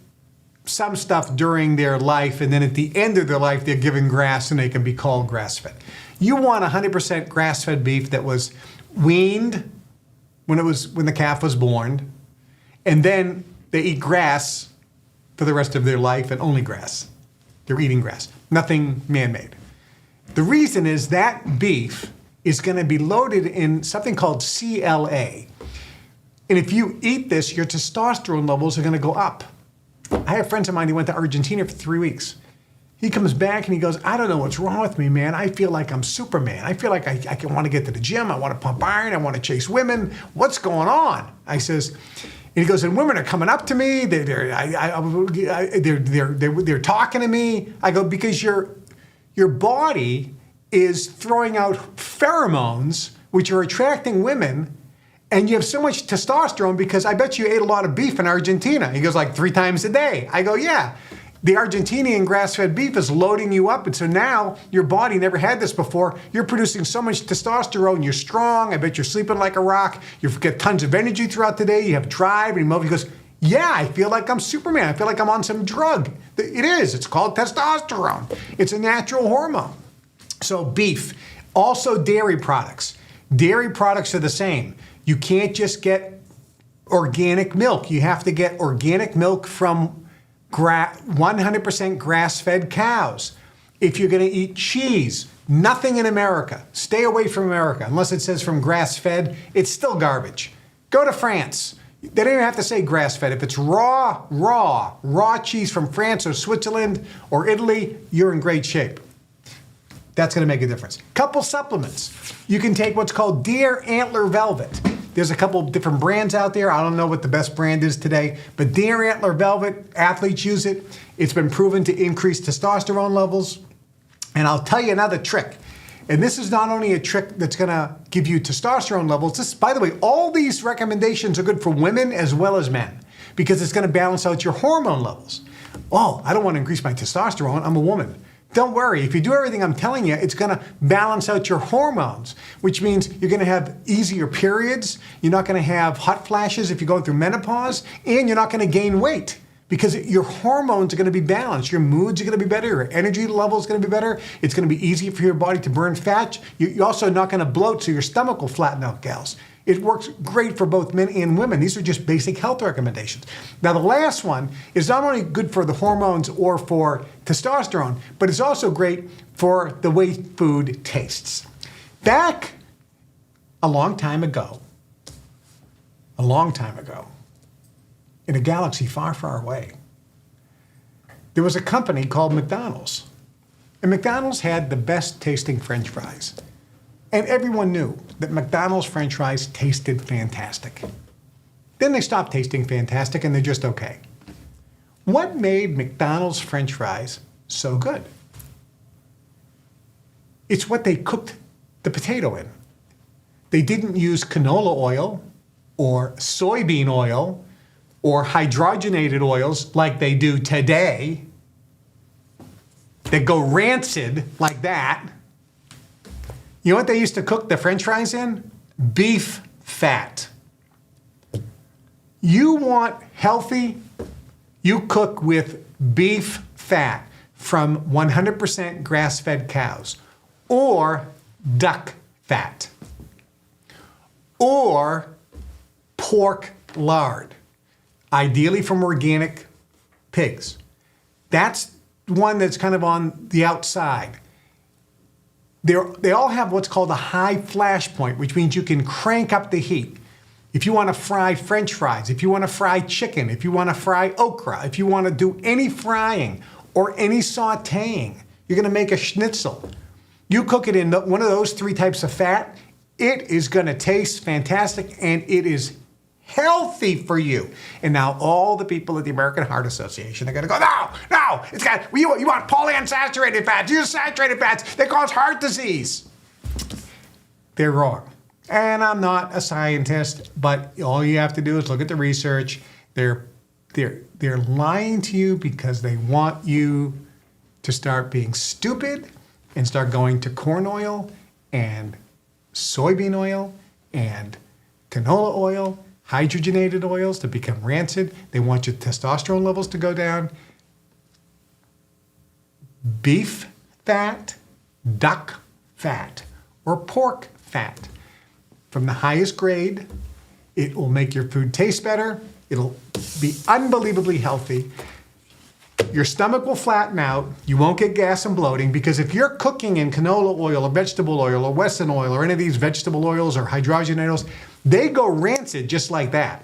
some stuff during their life, and then at the end of their life, they're given grass, and they can be called grass-fed. You want 100% grass-fed beef that was weaned when the calf was born, and then they eat grass for the rest of their life, and only grass. They're eating grass, nothing man-made. The reason is that beef is going to be loaded in something called CLA. And if you eat this, your testosterone levels are going to go up. I have friends of mine who went to Argentina for 3 weeks. He comes back and he goes, I don't know what's wrong with me, man. I feel like I'm Superman. I feel like I can want to get to the gym. I want to pump iron. I want to chase women. What's going on? I says, and he goes, and women are coming up to me. They're talking to me. I go, because your body is throwing out pheromones, which are attracting women, and you have so much testosterone because I bet you ate a lot of beef in Argentina. He goes, like 3 times a day. I go, yeah. The Argentinian grass-fed beef is loading you up, and so now your body never had this before. You're producing so much testosterone. You're strong. I bet you're sleeping like a rock. You've got tons of energy throughout the day. You have drive. And he goes, yeah, I feel like I'm Superman. I feel like I'm on some drug. It is. It's called testosterone. It's a natural hormone. So beef. Also dairy products. Dairy products are the same. You can't just get organic milk. You have to get organic milk from 100% grass-fed cows. If you're going to eat cheese, nothing in America. Stay away from America. Unless it says from grass-fed, it's still garbage. Go to France. They don't even have to say grass-fed. If it's raw cheese from France or Switzerland or Italy, you're in great shape. That's going to make a difference. Couple supplements. You can take what's called Deer Antler Velvet. There's a couple different brands out there. I don't know what the best brand is today, but Deer Antler Velvet, athletes use it. It's been proven to increase testosterone levels. And I'll tell you another trick. And this is not only a trick that's going to give you testosterone levels. This, by the way, all these recommendations are good for women as well as men because it's going to balance out your hormone levels. Oh, I don't want to increase my testosterone. I'm a woman. Don't worry. If you do everything I'm telling you, it's going to balance out your hormones, which means you're going to have easier periods. You're not going to have hot flashes if you're going through menopause, and you're not going to gain weight because your hormones are going to be balanced. Your moods are going to be better. Your energy level is going to be better. It's going to be easier for your body to burn fat. You're also not going to bloat, so your stomach will flatten out, gals. It works great for both men and women. These are just basic health recommendations. Now, the last one is not only good for the hormones or for testosterone, but it's also great for the way food tastes. Back a long time ago, in a galaxy far, far away, there was a company called McDonald's. And McDonald's had the best tasting French fries. And everyone knew that McDonald's French fries tasted fantastic. Then they stopped tasting fantastic and they're just okay. What made McDonald's French fries so good? It's what they cooked the potato in. They didn't use canola oil or soybean oil or hydrogenated oils like they do today that go rancid like that. You know what they used to cook the French fries in? Beef fat. You want healthy? You cook with beef fat from 100% grass-fed cows, or duck fat, or pork lard, ideally from organic pigs. That's one that's kind of on the outside. They all have what's called a high flash point, which means you can crank up the heat. If you want to fry French fries, if you want to fry chicken, if you want to fry okra, if you want to do any frying or any sauteing, you're going to make a schnitzel. You cook it in one of those three types of fat, it is going to taste fantastic and it is healthy for you. And now all the people at the American Heart Association are going to go, no, you want polyunsaturated fats, use saturated fats, they cause heart disease. They're wrong. And I'm not a scientist, but all you have to do is look at the research. They're lying to you because they want you to start being stupid and start going to corn oil and soybean oil and canola oil, hydrogenated oils to become rancid. They want your testosterone levels to go down. Beef fat, duck fat, or pork fat. From the highest grade, it will make your food taste better. It'll be unbelievably healthy. Your stomach will flatten out. You won't get gas and bloating because if you're cooking in canola oil or vegetable oil or Wesson oil or any of these vegetable oils or hydrogenated oils, they go rancid just like that.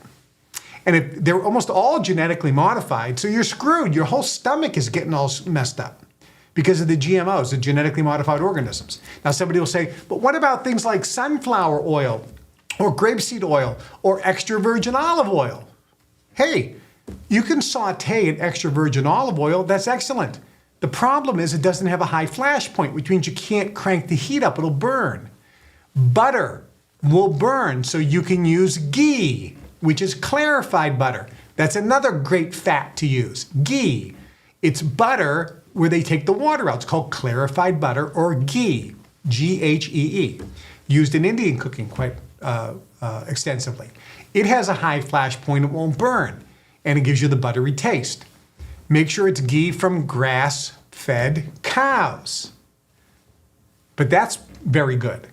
And if they're almost all genetically modified, so you're screwed. Your whole stomach is getting all messed up because of the GMOs, the genetically modified organisms. Now somebody will say, but what about things like sunflower oil or grapeseed oil or extra virgin olive oil? Hey, you can saute an extra virgin olive oil, that's excellent. The problem is it doesn't have a high flash point, which means you can't crank the heat up, it'll burn. Butter will burn, so you can use ghee, which is clarified butter. That's another great fat to use, ghee. It's butter where they take the water out. It's called clarified butter or ghee, G-H-E-E, used in Indian cooking quite extensively. It has a high flash point, it won't burn, and it gives you the buttery taste. Make sure it's ghee from grass-fed cows. But that's very good.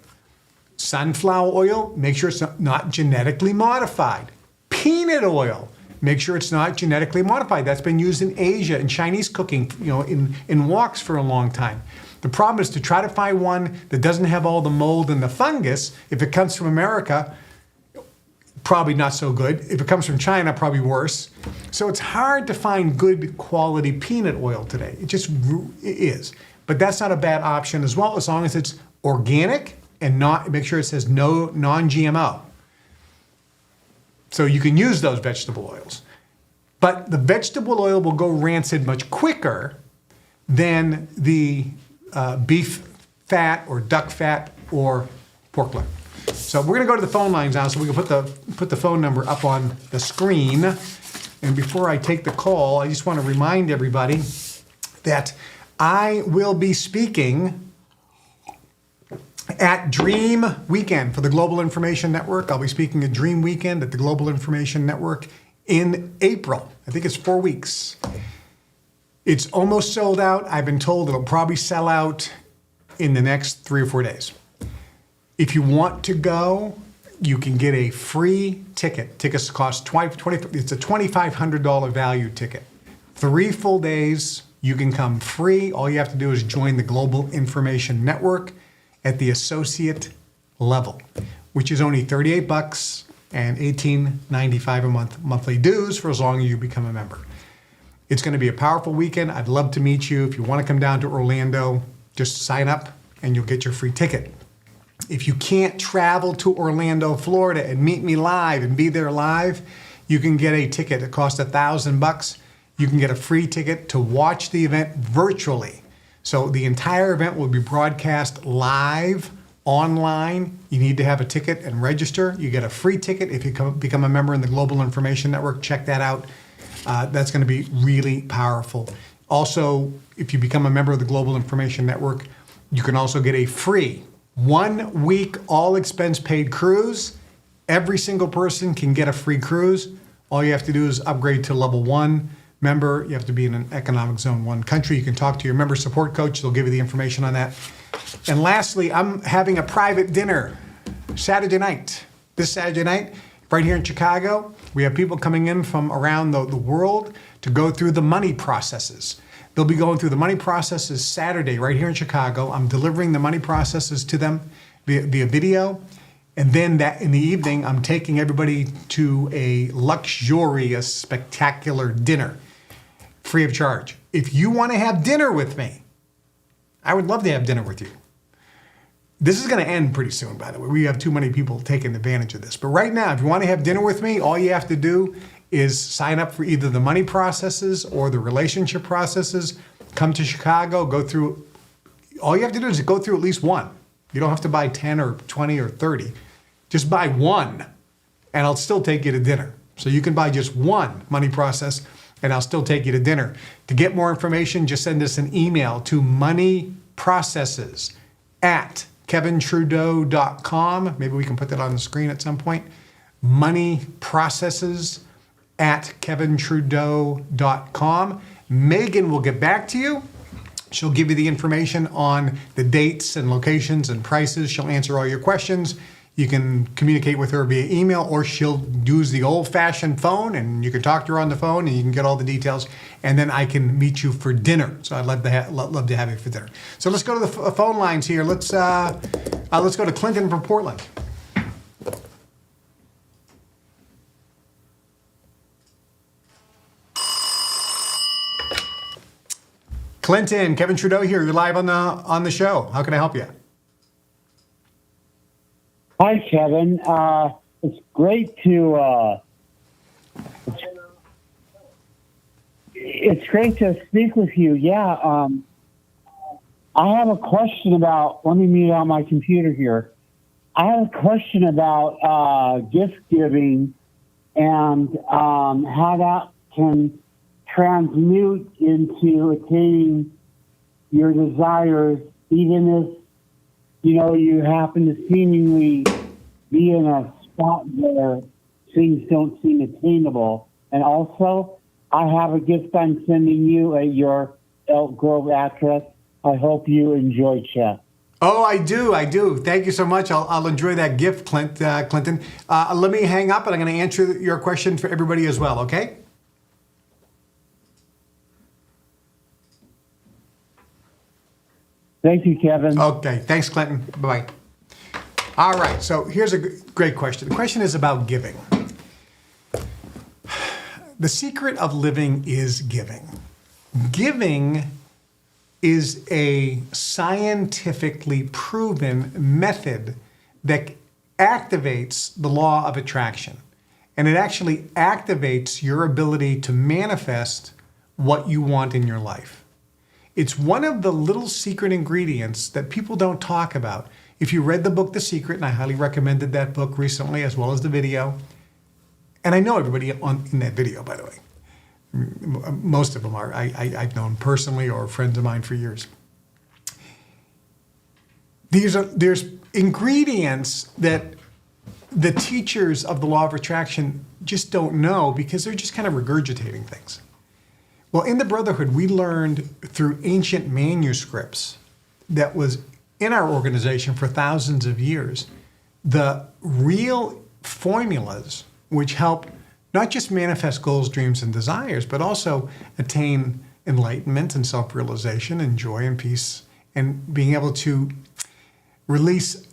Sunflower oil, make sure it's not genetically modified. Peanut oil, make sure it's not genetically modified. That's been used in Asia, in Chinese cooking, in woks for a long time. The problem is to try to find one that doesn't have all the mold and the fungus. If it comes from America, probably not so good. If it comes from China, probably worse. So it's hard to find good quality peanut oil today. It just is. but that's not a bad option as well, as long as it's organic and not, make sure it says no non-GMO. So you can use those vegetable oils. But the vegetable oil will go rancid much quicker than the beef fat or duck fat or pork lard. So we're going to go to the phone lines now, so we can put the phone number up on the screen. And before I take the call, I just want to remind everybody that I will be speaking at Dream Weekend for the Global Information Network. I'll be speaking at Dream Weekend at the Global Information Network in April. I think it's 4 weeks. It's almost sold out. I've been told it'll probably sell out in the next 3 or 4 days. If you want to go, you can get a free ticket. Tickets cost it's a $2,500 value ticket. 3 full days, you can come free. All you have to do is join the Global Information Network at the associate level, which is only $38 and $18.95 a month, monthly dues for as long as you become a member. It's going to be a powerful weekend. I'd love to meet you. If you want to come down to Orlando, just sign up and you'll get your free ticket. If you can't travel to Orlando, Florida and meet me live and be there live, you can get a ticket. It costs $1,000. You can get a free ticket to watch the event virtually. So the entire event will be broadcast live online. You need to have a ticket and register. You get a free ticket if you become a member in the Global Information Network. Check that out. That's going to be really powerful. Also, if you become a member of the Global Information Network, you can also get a free 1 week all expense paid cruise. Every single person can get a free cruise. All you have to do is upgrade to level 1 member. You have to be in an economic zone 1 country. You can talk to your member support coach. They'll give you the information on that. And lastly, I'm having a private dinner Saturday night. This Saturday night, right here in Chicago. We have people coming in from around the world to go through the money processes. They'll be going through the money processes Saturday right here in Chicago. I'm delivering the money processes to them via video. And then that in the evening, I'm taking everybody to a luxurious, spectacular dinner, free of charge. If you want to have dinner with me, I would love to have dinner with you. This is going to end pretty soon, by the way. We have too many people taking advantage of this. But right now, if you want to have dinner with me, all you have to do is sign up for either the money processes or the relationship processes. Come to Chicago, go through. All you have to do is go through at least one. You don't have to buy 10 or 20 or 30. Just buy one, and I'll still take you to dinner. So you can buy just one money process, and I'll still take you to dinner. To get more information, just send us an email to moneyprocesses@kevintrudeau.com. Maybe we can put that on the screen at some point. moneyprocesses@kevintrudeau.com. Megan will get back to you. She'll give you the information on the dates and locations and prices. She'll answer all your questions. You can communicate with her via email, or she'll use the old-fashioned phone, and you can talk to her on the phone, and you can get all the details. And then I can meet you for dinner. So I'd love to have you for dinner. So let's go to the phone lines here. Let's go to Clinton from Portland. Clinton, Kevin Trudeau here. You're live on the show. How can I help you? Hi, Kevin. It's great to speak with you. Yeah. I have a question about. Let me mute out my computer here. I have a question about gift giving and how that can transmute into attaining your desires, even if you happen to seemingly be in a spot where things don't seem attainable. And also, I have a gift I'm sending you at your Elk Grove address. I hope you enjoy, Chet. Oh, I do. Thank you so much. I'll enjoy that gift, Clinton. Let me hang up, and I'm going to answer your question for everybody as well, okay? Thank you, Kevin. Okay, thanks, Clinton. Bye-bye. All right, so here's a great question. The question is about giving. The secret of living is giving. Giving is a scientifically proven method that activates the law of attraction. And it actually activates your ability to manifest what you want in your life. It's one of the little secret ingredients that people don't talk about. If you read the book The Secret, and I highly recommended that book recently as well as the video, and I know everybody in that video, by the way. Most of them are. I've known personally or friends of mine for years. There's ingredients that the teachers of the law of attraction just don't know because they're just kind of regurgitating things. Well, in the Brotherhood, we learned through ancient manuscripts that was in our organization for thousands of years, the real formulas which help not just manifest goals, dreams, and desires, but also attain enlightenment and self-realization and joy and peace and being able to release,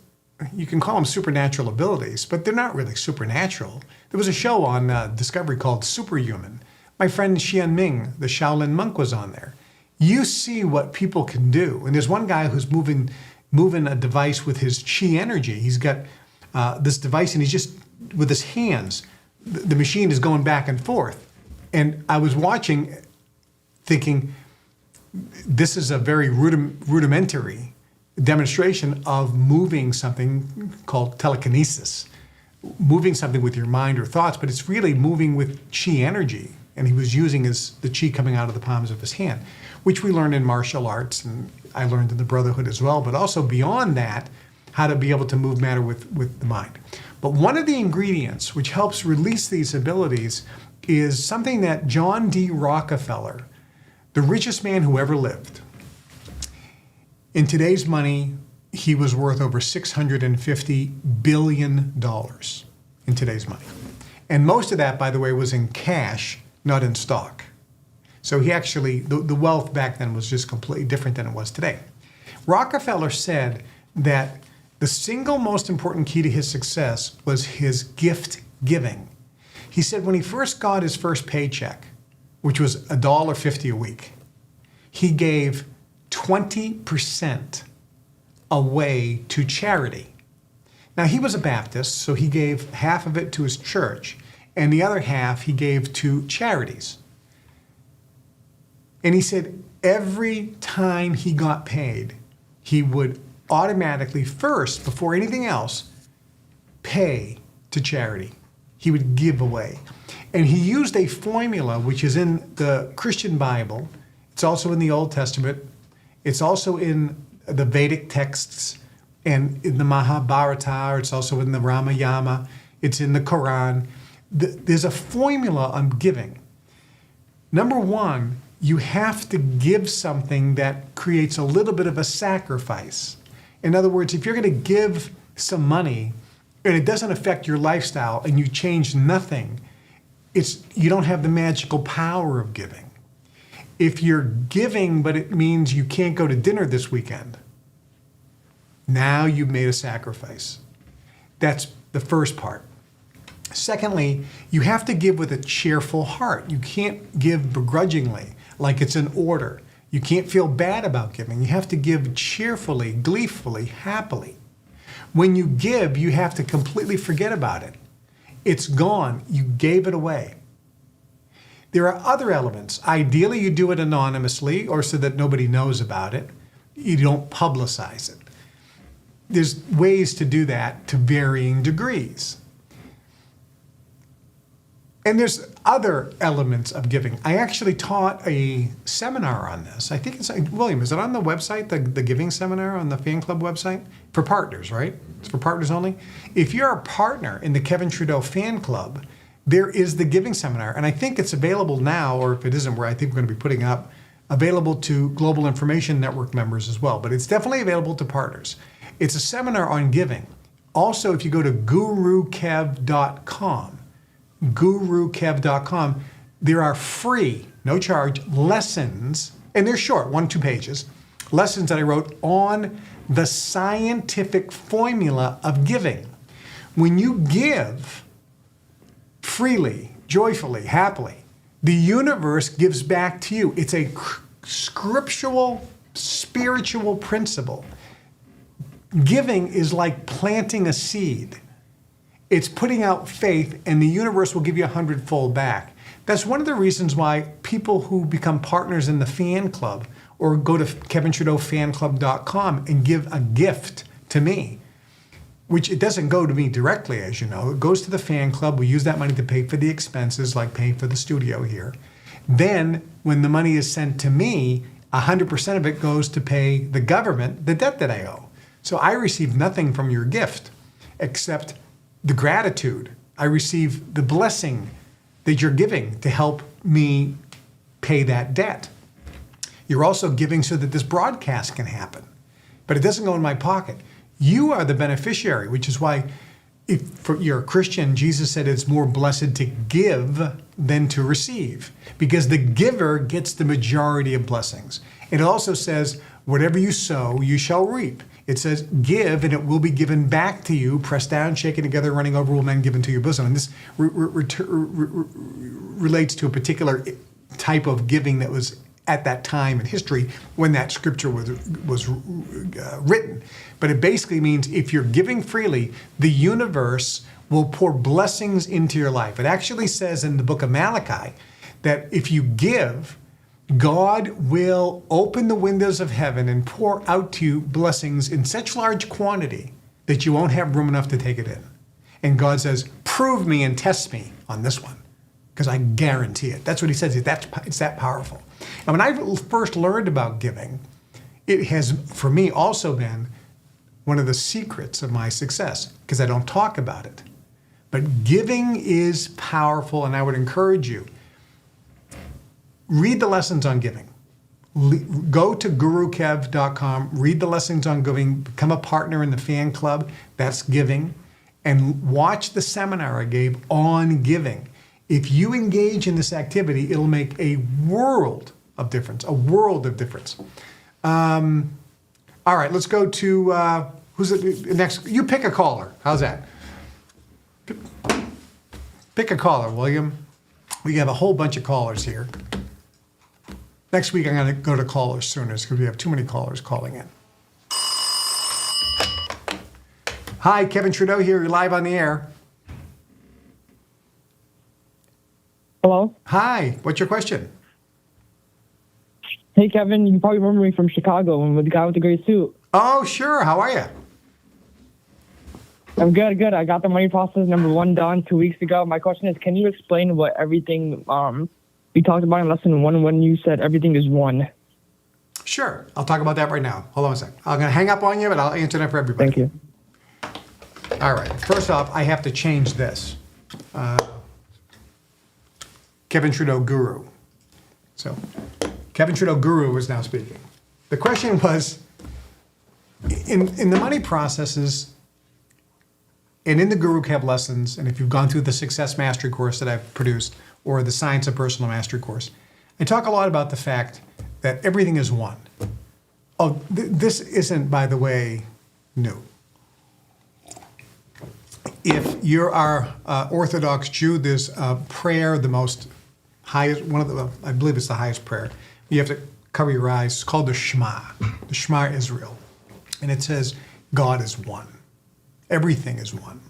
you can call them supernatural abilities, but they're not really supernatural. There was a show on Discovery called Superhuman. My friend Xian Ming, the Shaolin monk, was on there. You see what people can do. And there's one guy who's moving a device with his chi energy. He's got this device and he's just, with his hands, the machine is going back and forth. And I was watching thinking, this is a very rudimentary demonstration of moving something called telekinesis, moving something with your mind or thoughts, but it's really moving with chi energy. And he was using the chi coming out of the palms of his hand, which we learned in martial arts, and I learned in the Brotherhood as well, but also beyond that, how to be able to move matter with the mind. But one of the ingredients which helps release these abilities is something that John D. Rockefeller, the richest man who ever lived, in today's money, he was worth over $650 billion in today's money. And most of that, by the way, was in cash, not in stock. So he actually, the wealth back then was just completely different than it was today. Rockefeller said that the single most important key to his success was his gift giving. He said when he first got his first paycheck, which was $1.50 a week, he gave 20% away to charity. Now, he was a Baptist, so he gave half of it to his church, and the other half he gave to charities. And he said every time he got paid, he would automatically first, before anything else, pay to charity. He would give away. And he used a formula which is in the Christian Bible. It's also in the Old Testament. It's also in the Vedic texts and in the Mahabharata. It's also in the Ramayana. It's in the Quran. There's a formula on giving. Number one, you have to give something that creates a little bit of a sacrifice. In other words, if you're going to give some money and it doesn't affect your lifestyle and you change nothing, you don't have the magical power of giving. If you're giving, but it means you can't go to dinner this weekend, now you've made a sacrifice. That's the first part. Secondly, you have to give with a cheerful heart. You can't give begrudgingly, like it's an order. You can't feel bad about giving. You have to give cheerfully, gleefully, happily. When you give, you have to completely forget about it. It's gone. You gave it away. There are other elements. Ideally, you do it anonymously or so that nobody knows about it. You don't publicize it. There's ways to do that to varying degrees. And there's other elements of giving. I actually taught a seminar on this. I think it's, William, is it on the website, the giving seminar on the fan club website? For partners, right? It's for partners only. If you're a partner in the Kevin Trudeau fan club, there is the giving seminar. And I think it's available now, or if it isn't, where I think we're going to be putting up, available to Global Information Network members as well. But it's definitely available to partners. It's a seminar on giving. Also, if you go to gurukev.com, there are free, no charge, lessons, and they're short, 1-2 pages, lessons that I wrote on the scientific formula of giving. When you give freely, joyfully, happily, the universe gives back to you. It's a scriptural spiritual principle. Giving is like planting a seed. It's putting out faith, and the universe will give you 100-fold back. That's one of the reasons why people who become partners in the fan club or go to KevinTrudeauFanClub.com and give a gift to me, which it doesn't go to me directly, as you know. It goes to the fan club. We use that money to pay for the expenses, like paying for the studio here. Then, when the money is sent to me, 100% of it goes to pay the government the debt that I owe. So I receive nothing from your gift except the gratitude. I receive the blessing that you're giving to help me pay that debt. You're also giving so that this broadcast can happen, but it doesn't go in my pocket. You are the beneficiary, which is why if you're a Christian, Jesus said it's more blessed to give than to receive, because the giver gets the majority of blessings. It also says, whatever you sow, you shall reap. It says, give, and it will be given back to you, pressed down, shaken together, running over, will men given to your bosom. And this relates to a particular type of giving that was at that time in history when that scripture was written. But it basically means if you're giving freely, the universe will pour blessings into your life. It actually says in the book of Malachi that if you give, God will open the windows of heaven and pour out to you blessings in such large quantity that you won't have room enough to take it in. And God says, prove me and test me on this one, because I guarantee it. That's what he says. It's that powerful. And when I first learned about giving, it has, for me, also been one of the secrets of my success, because I don't talk about it. But giving is powerful, and I would encourage you, read the lessons on giving. Go to gurukev.com, read the lessons on giving, become a partner in the fan club, that's giving, and watch the seminar I gave on giving. If you engage in this activity, it'll make a world of difference, a world of difference. All right, let's go to, who's it next? You pick a caller. How's that? Pick a caller, William. We have a whole bunch of callers here. Next week, I'm going to go to callers sooner because we have too many callers calling in. Hi, Kevin Trudeau here. You're live on the air. Hello? Hi. What's your question? Hey, Kevin, you probably remember me from Chicago with the guy with the gray suit. Oh, sure. How are you? I'm good. I got the money process number 1 done 2 weeks ago. My question is, can you explain what everything we talked about in lesson 1 when you said everything is one? Sure. I'll talk about that right now. Hold on a second. I'm going to hang up on you, but I'll answer that for everybody. Thank you. All right. First off, I have to change this. Kevin Trudeau Guru. So, Kevin Trudeau Guru is now speaking. The question was, in the money processes and in the Guru Kev lessons, and if you've gone through the Success Mastery course that I've produced or the Science of Personal Mastery course, I talk a lot about the fact that everything is one. Oh, this isn't, by the way, new. If you're our Orthodox Jew, there's a prayer, the most highest, I believe it's the highest prayer. You have to cover your eyes. It's called the Shema Israel. And it says, God is one. Everything is one.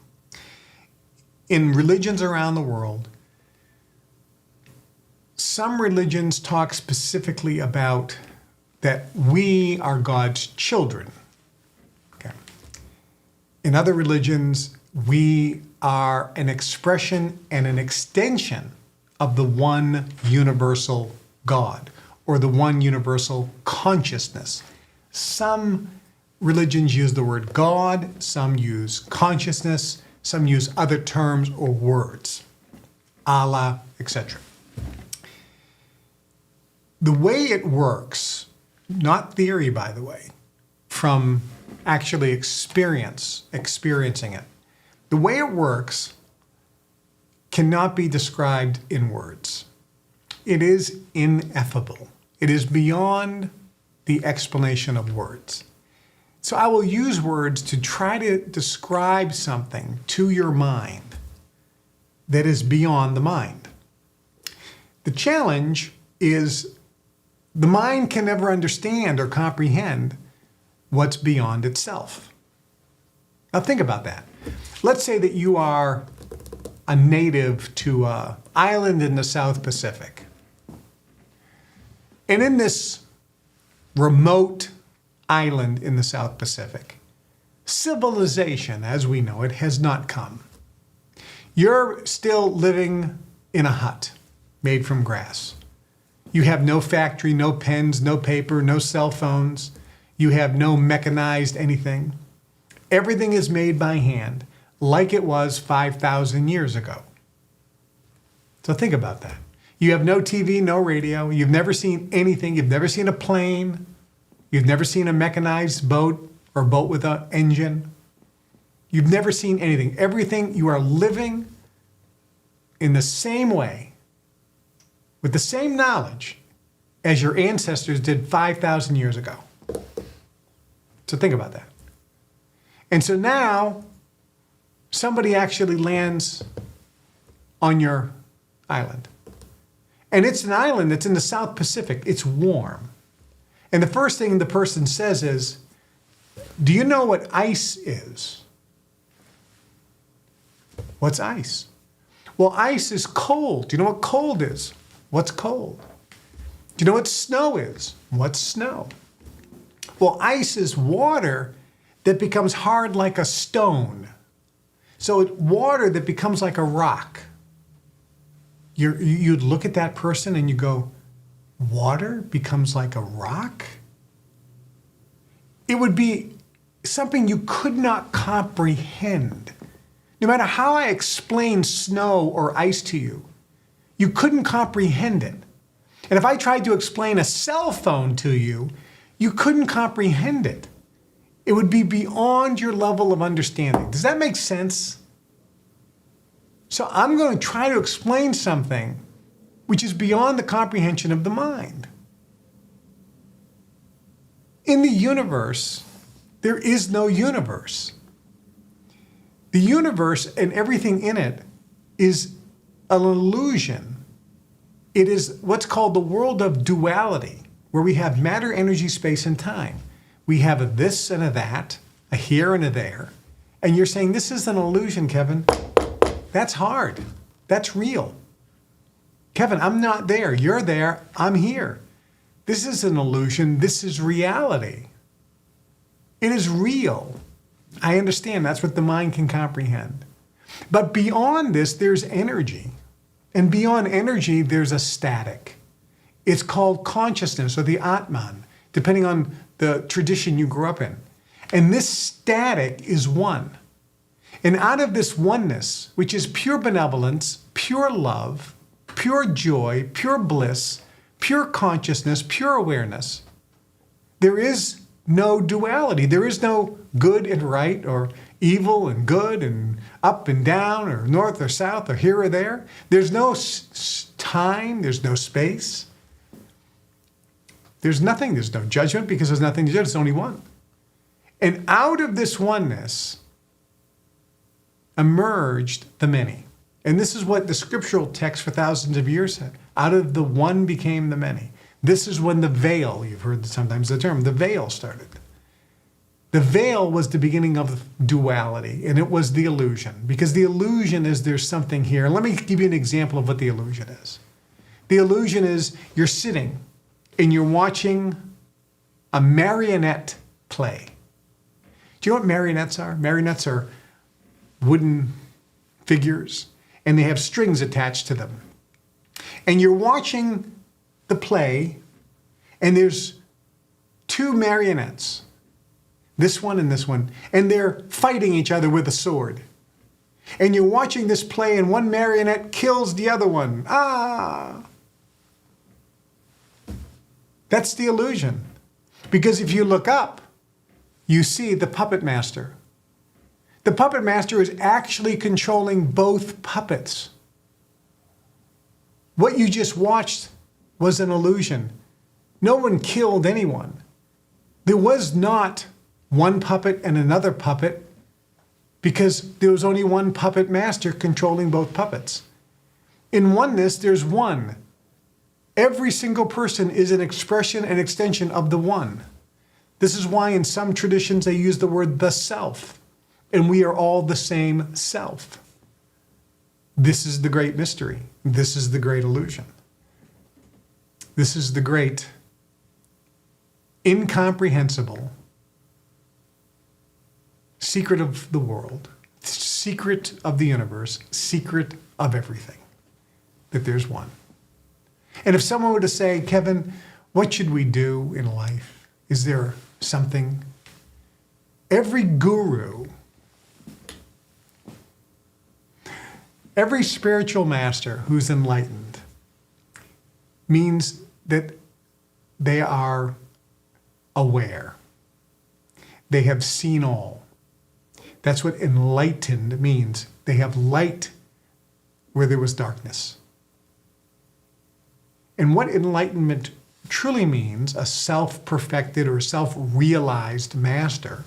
In religions around the world, some religions talk specifically about that we are God's children. Okay. In other religions, we are an expression and an extension of the one universal God, or the one universal consciousness. Some religions use the word God, some use consciousness, some use other terms or words, Allah, etc. The way it works, not theory, by the way, from actually experiencing it, the way it works cannot be described in words. It is ineffable. It is beyond the explanation of words. So I will use words to try to describe something to your mind that is beyond the mind. The challenge is The mind can never understand or comprehend what's beyond itself. Now think about that. Let's say that you are a native to an island in the South Pacific. And in this remote island in the South Pacific, civilization, as we know it, has not come. You're still living in a hut made from grass. You have no factory, no pens, no paper, no cell phones. You have no mechanized anything. Everything is made by hand, like it was 5,000 years ago. So think about that. You have no TV, no radio. You've never seen anything. You've never seen a plane. You've never seen a mechanized boat or a boat with an engine. You've never seen anything. Everything, you are living in the same way, with the same knowledge as your ancestors did 5,000 years ago. So think about that. And so now, somebody actually lands on your island. And it's an island that's in the South Pacific. It's warm. And the first thing the person says is, do you know what ice is? What's ice? Well, ice is cold. Do you know what cold is? What's cold? Do you know what snow is? What's snow? Well, ice is water that becomes hard like a stone. So it's water that becomes like a rock. You'd look at that person and you go, water becomes like a rock? It would be something you could not comprehend. No matter how I explain snow or ice to you, you couldn't comprehend it. And if I tried to explain a cell phone to you, you couldn't comprehend it. It would be beyond your level of understanding. Does that make sense? So I'm going to try to explain something which is beyond the comprehension of the mind. In the universe, there is no universe. The universe and everything in it is an illusion. It is what's called the world of duality, where we have matter, energy, space, and time. We have a this and a that, a here and a there. And you're saying, this is an illusion, Kevin. That's hard. That's real. Kevin, I'm not there. You're there. I'm here. This is an illusion. This is reality. It is real. I understand. That's what the mind can comprehend. But beyond this, there's energy. And beyond energy, there's a static. It's called consciousness or the Atman, depending on the tradition you grew up in. And this static is one. And out of this oneness, which is pure benevolence, pure love, pure joy, pure bliss, pure consciousness, pure awareness, there is no duality. There is no good and right or evil and good and up and down or north or south or here or there. There's no time. There's no space. There's nothing. There's no judgment because there's nothing to judge. There's only one. And out of this oneness emerged the many. And this is what the scriptural text for thousands of years said. Out of the one became the many. This is when the veil, you've heard sometimes the term, the veil started. The veil was the beginning of duality, and it was the illusion. Because the illusion is there's something here. And let me give you an example of what the illusion is. The illusion is you're sitting and you're watching a marionette play. Do you know what marionettes are? Marionettes are wooden figures, and they have strings attached to them. And you're watching the play, and there's two marionettes, this one and this one, and they're fighting each other with a sword. And you're watching this play, and one marionette kills the other one. Ah! That's the illusion. Because if you look up, you see the puppet master. The puppet master is actually controlling both puppets. What you just watched was an illusion. No one killed anyone. There was not one puppet and another puppet because there was only one puppet master controlling both puppets. In oneness, there's one. Every single person is an expression and extension of the one. This is why in some traditions they use the word the self, and we are all the same self. This is the great mystery. This is the great illusion. This is the great, incomprehensible secret of the world, secret of the universe, secret of everything, that there's one. And if someone were to say, Kevin, what should we do in life? Is there something? Every guru, every spiritual master who's enlightened means that they are aware. They have seen all. That's what enlightened means. They have light where there was darkness. And what enlightenment truly means, a self-perfected or self-realized master,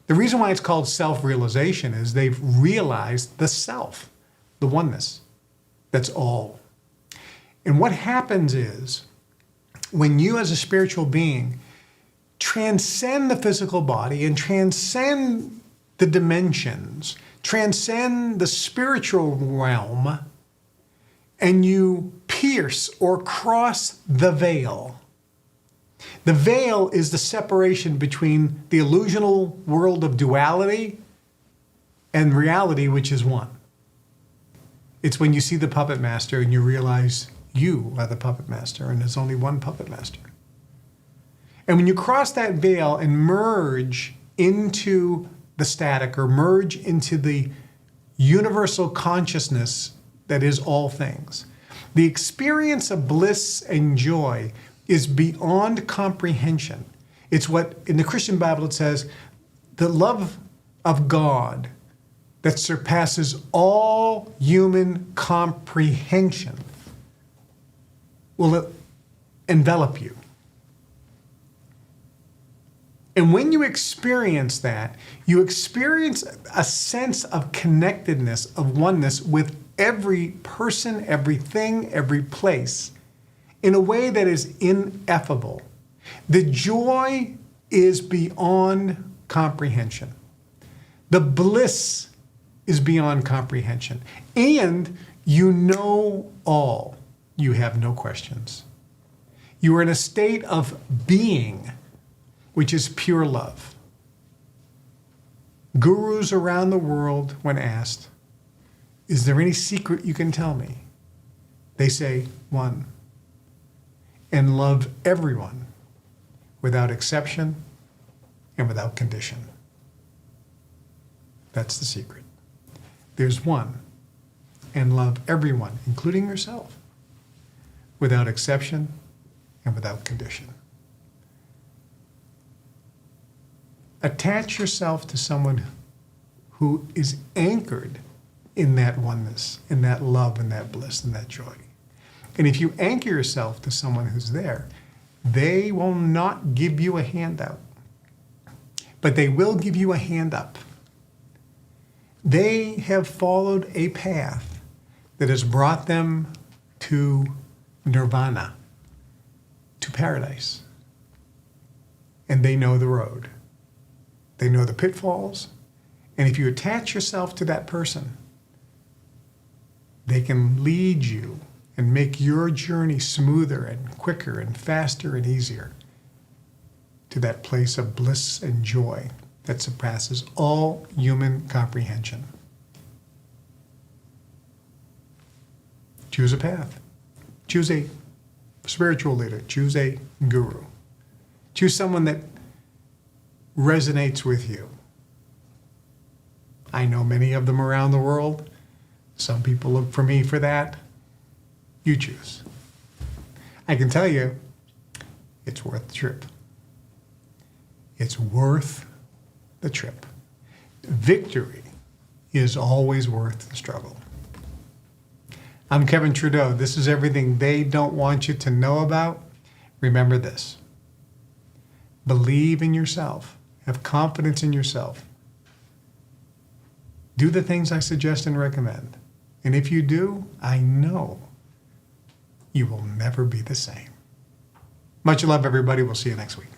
the reason why it's called self-realization is they've realized the self, the oneness. That's all. And what happens is, when you as a spiritual being transcend the physical body and transcend the dimensions, transcend the spiritual realm, and you pierce or cross the veil. The veil is the separation between the illusional world of duality and reality, which is one. It's when you see the puppet master and you realize you are the puppet master and there's only one puppet master. And when you cross that veil and merge into the static or merge into the universal consciousness that is all things, the experience of bliss and joy is beyond comprehension. It's what in the Christian Bible it says, the love of God that surpasses all human comprehension will envelop you. And when you experience that, you experience a sense of connectedness, of oneness with every person, everything, every place, in a way that is ineffable. The joy is beyond comprehension. The bliss is beyond comprehension. And you know all. You have no questions. You are in a state of being, which is pure love. Gurus around the world, when asked, is there any secret you can tell me? They say, one, and love everyone without exception and without condition. That's the secret. There's one, and love everyone, including yourself, without exception and without condition. Attach yourself to someone who is anchored in that oneness, in that love, in that bliss, in that joy. And if you anchor yourself to someone who's there, they will not give you a handout, but they will give you a hand up. They have followed a path that has brought them to nirvana, to paradise. And they know the road. They know the pitfalls. And if you attach yourself to that person, they can lead you and make your journey smoother and quicker and faster and easier to that place of bliss and joy that surpasses all human comprehension. Choose a path. Choose a spiritual leader. Choose a guru. Choose someone that resonates with you. I know many of them around the world. Some people look for me for that. You choose. I can tell you, it's worth the trip. It's worth the trip. Victory is always worth the struggle. I'm Kevin Trudeau. This is everything they don't want you to know about. Remember this. Believe in yourself. Have confidence in yourself. Do the things I suggest and recommend. And if you do, I know you will never be the same. Much love, everybody. We'll see you next week.